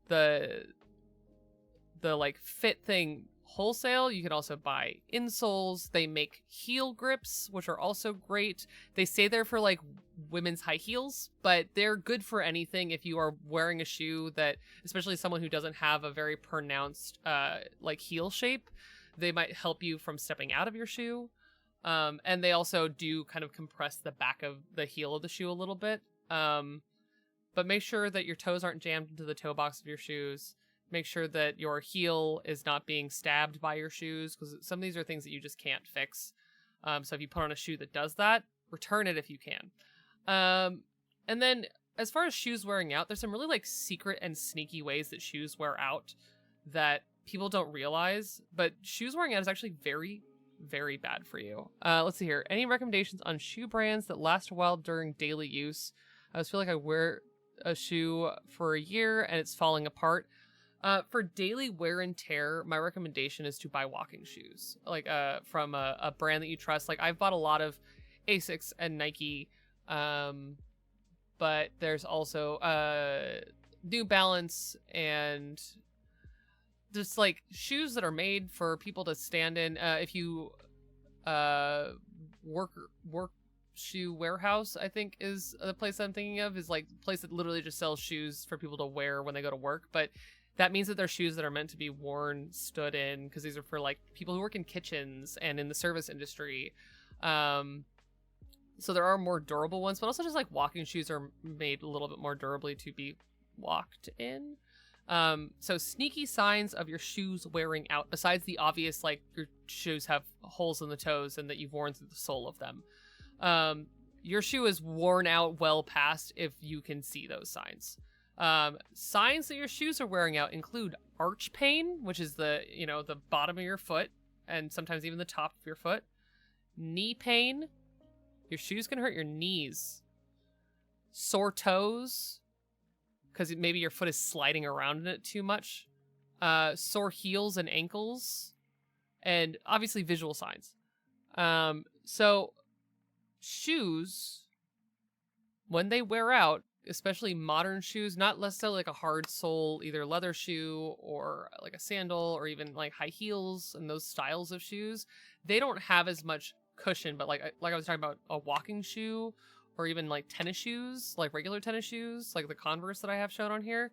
the like fit thing wholesale, you can also buy insoles. They make heel grips, which are also great. They say they're for like women's high heels, but they're good for anything. If you are wearing a shoe that, especially someone who doesn't have a very pronounced like heel shape, they might help you from stepping out of your shoe. And they also do kind of compress the back of the heel of the shoe a little bit. But make sure that your toes aren't jammed into the toe box of your shoes. Make sure that your heel is not being stabbed by your shoes, because some of these are things that you just can't fix. So if you put on a shoe that does that, return it if you can. And then as far as shoes wearing out, there's some really like secret and sneaky ways that shoes wear out that people don't realize, but shoes wearing out is actually very, very bad for you. Let's see here. Any recommendations on shoe brands that last a while during daily use? I just feel like I wear a shoe for a year and it's falling apart. For daily wear and tear, my recommendation is to buy walking shoes, like from a brand that you trust. Like I've bought a lot of Asics and Nike, but there's also New Balance and just like shoes that are made for people to stand in. If you work shoe warehouse, I think is the place I'm thinking of, is like a place that literally just sells shoes for people to wear when they go to work. But that means that they're shoes that are meant to be worn, stood in, because these are for like people who work in kitchens and in the service industry. So there are more durable ones, but also just like walking shoes are made a little bit more durably to be walked in. So sneaky signs of your shoes wearing out, besides the obvious, like your shoes have holes in the toes and that you've worn through the sole of them. Your shoe is worn out well past if you can see those signs. Signs that your shoes are wearing out include arch pain, which is the bottom of your foot and sometimes even the top of your foot. Knee pain. Your shoes can hurt your knees. Sore toes, because maybe your foot is sliding around in it too much. Sore heels and ankles. And obviously visual signs. So shoes, when they wear out, especially modern shoes, not necessarily like a hard sole, either leather shoe or like a sandal or even like high heels and those styles of shoes, they don't have as much cushion. But like I was talking about a walking shoe or even like tennis shoes, like regular tennis shoes, like the Converse that I have shown on here,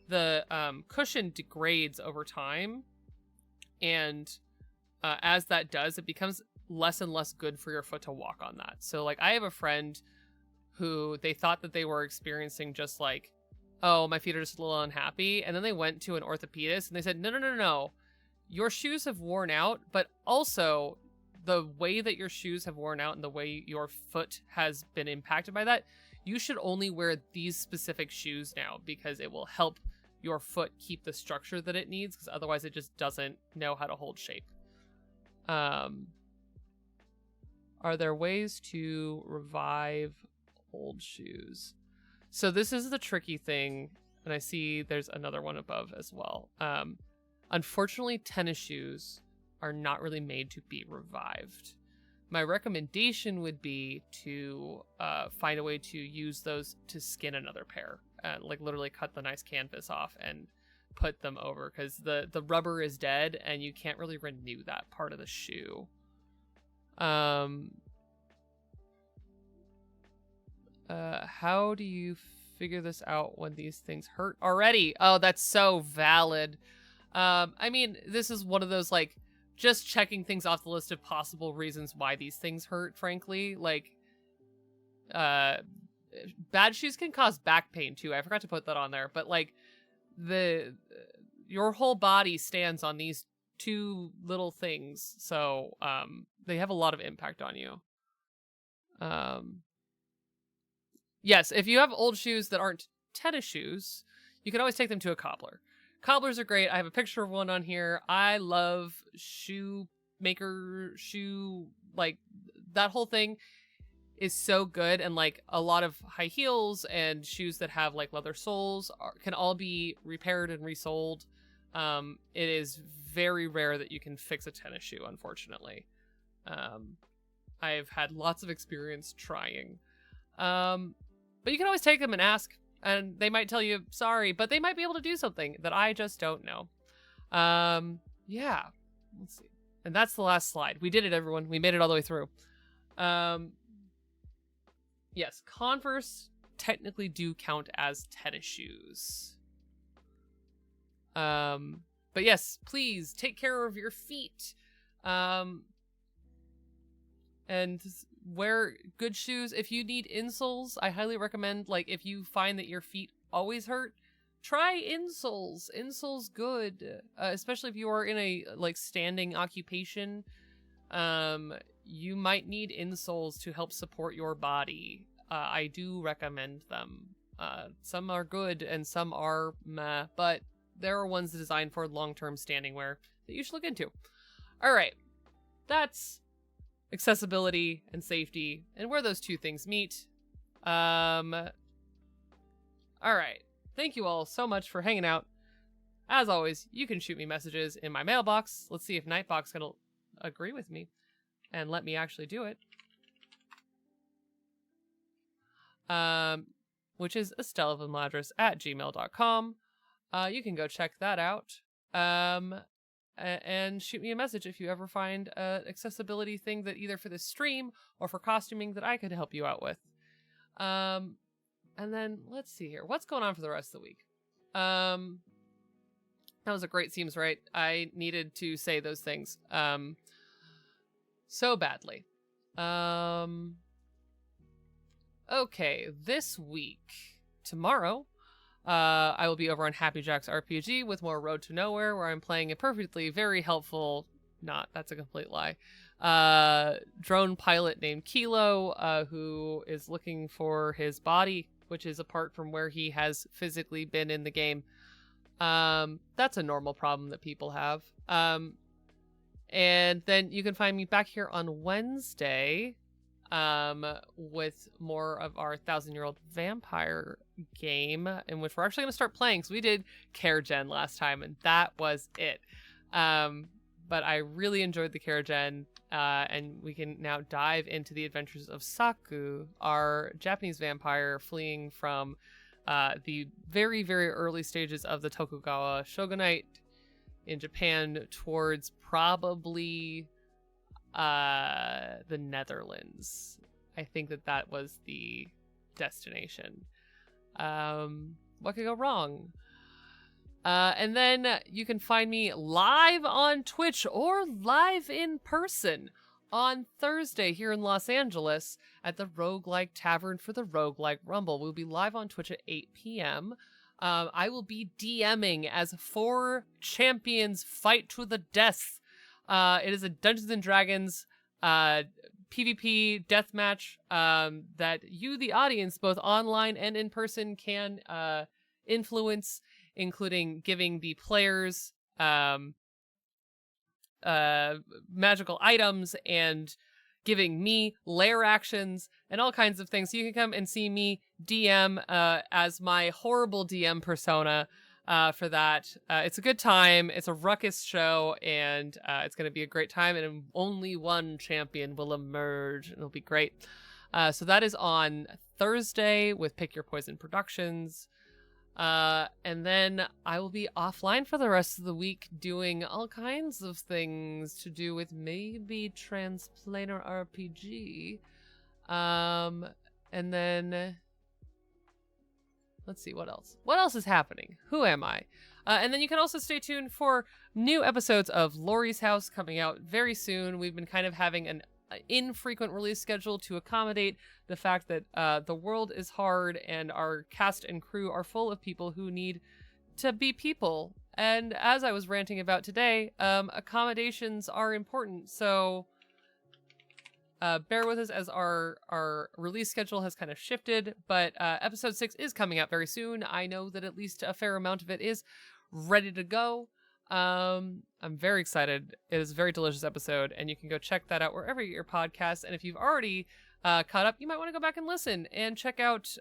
the cushion degrades over time. And as that does, it becomes less and less good for your foot to walk on that. So like I have a friend who they thought that they were experiencing just like, oh, my feet are just a little unhappy. And then they went to an orthopedist and they said, no. Your shoes have worn out, but also the way that your shoes have worn out and the way your foot has been impacted by that, you should only wear these specific shoes now because it will help your foot keep the structure that it needs, because otherwise it just doesn't know how to hold shape. Are there ways to revive old shoes? So this is the tricky thing, and I see there's another one above as well. Unfortunately, tennis shoes are not really made to be revived. My recommendation would be to find a way to use those to skin another pair, and like literally cut the nice canvas off and put them over, because the rubber is dead and you can't really renew that part of the shoe. How do you figure this out when these things hurt already? Oh, that's so valid. I mean, this is one of those, like, just checking things off the list of possible reasons why these things hurt, frankly. Like, bad shoes can cause back pain, too. I forgot to put that on there. But, like, your whole body stands on these two little things. So, they have a lot of impact on you. Yes, if you have old shoes that aren't tennis shoes, you can always take them to a cobbler. Cobblers are great. I have a picture of one on here. I love shoemaker, like, that whole thing is so good. And, like, a lot of high heels and shoes that have, like, leather soles can all be repaired and resold. It is very rare that you can fix a tennis shoe, unfortunately. I've had lots of experience trying. But you can always take them and ask, and they might tell you sorry, but they might be able to do something that I just don't know. Yeah, let's see. And that's the last slide. We did it, everyone. We made it all the way through. Yes, Converse technically do count as tennis shoes. But yes, please take care of your feet. And wear good shoes. If you need insoles, I highly recommend, like, if you find that your feet always hurt, try insoles. Insoles good, especially if you are in a, like, standing occupation. You might need insoles to help support your body. I do recommend them. Some are good and some are meh, but there are ones designed for long-term standing wear that you should look into. All right, that's accessibility and safety and where those two things meet. All right, thank you all so much for hanging out. as always, you can shoot me messages in my mailbox. Let's see if Nightbox can agree with me and let me actually do it. Which is estellavanladris@gmail.com. You can go check that out. And shoot me a message if you ever find an accessibility thing that either for this stream or for costuming that I could help you out with. And then let's see here. What's going on for the rest of the week? That was a great Seems Right. I needed to say those things so badly. Okay, this week, tomorrow, I will be over on Happy Jack's RPG with more Road to Nowhere, where I'm playing a perfectly very helpful, that's a complete lie, drone pilot named Kilo, who is looking for his body, which is apart from where he has physically been in the game. That's a normal problem that people have. And then you can find me back here on Wednesday with more of our 1,000-Year-Old Vampire game, in which we're actually going to start playing. So we did Care Gen last time, and that was it. But I really enjoyed the Care Gen, and we can now dive into the adventures of Saku, our Japanese vampire fleeing from the very, very early stages of the Tokugawa shogunate in Japan towards probably the Netherlands. I think that was the destination. What could go wrong? And then you can find me live on Twitch or live in person on Thursday here in Los Angeles at the Roguelike Tavern for the Roguelike Rumble. We'll be live on Twitch at 8 p.m. I will be DMing as 4 champions fight to the death. It is a Dungeons & Dragons PvP deathmatch that you, the audience, both online and in person, can influence, including giving the players magical items and giving me lair actions and all kinds of things. So you can come and see me DM as my horrible DM persona for that. It's a good time. It's a ruckus show, and it's going to be a great time, and only one champion will emerge, and it'll be great. So that is on Thursday with Pick Your Poison Productions. And then I will be offline for the rest of the week doing all kinds of things to do with maybe Transplanar RPG. And then let's see what else. What else is happening? Who am I? And then you can also stay tuned for new episodes of Lori's House coming out very soon. We've been kind of having an infrequent release schedule to accommodate the fact that the world is hard and our cast and crew are full of people who need to be people. And as I was ranting about today, accommodations are important. So bear with us as our release schedule has kind of shifted, but episode 6 is coming out very soon. I know that at least a fair amount of it is ready to go. I'm very excited. It is a very delicious episode, and you can go check that out wherever you get your podcasts. And if you've already caught up, you might want to go back and listen and check out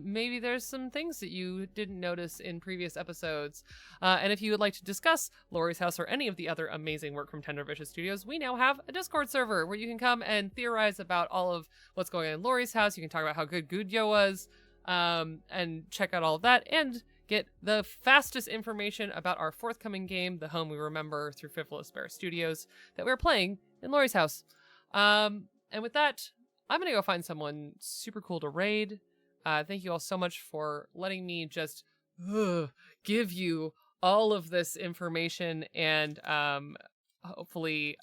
maybe there's some things that you didn't notice in previous episodes. And if you would like to discuss Lori's House or any of the other amazing work from Tender Vicious Studios, we now have a Discord server where you can come and theorize about all of what's going on in Lori's House. You can talk about how good Gudyo was, and check out all of that, and get the fastest information about our forthcoming game, The Home We Remember, through Frivolous Bear Studios, that we're playing in Lori's House. And with that, I'm going to go find someone super cool to raid. Thank you all so much for letting me just give you all of this information and hopefully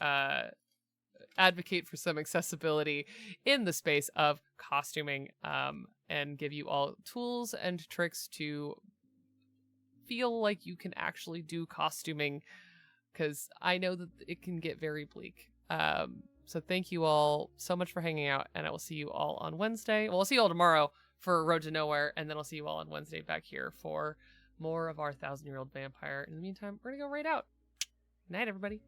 advocate for some accessibility in the space of costuming, and give you all tools and tricks to feel like you can actually do costuming, because I know that it can get very bleak. So thank you all so much for hanging out, and I will see you all on Wednesday. Well, I'll see you all tomorrow for Road to Nowhere, and then I'll see you all on Wednesday back here for more of our 1,000-Year-Old Vampire. In the meantime, we're gonna go right out. Good night, everybody.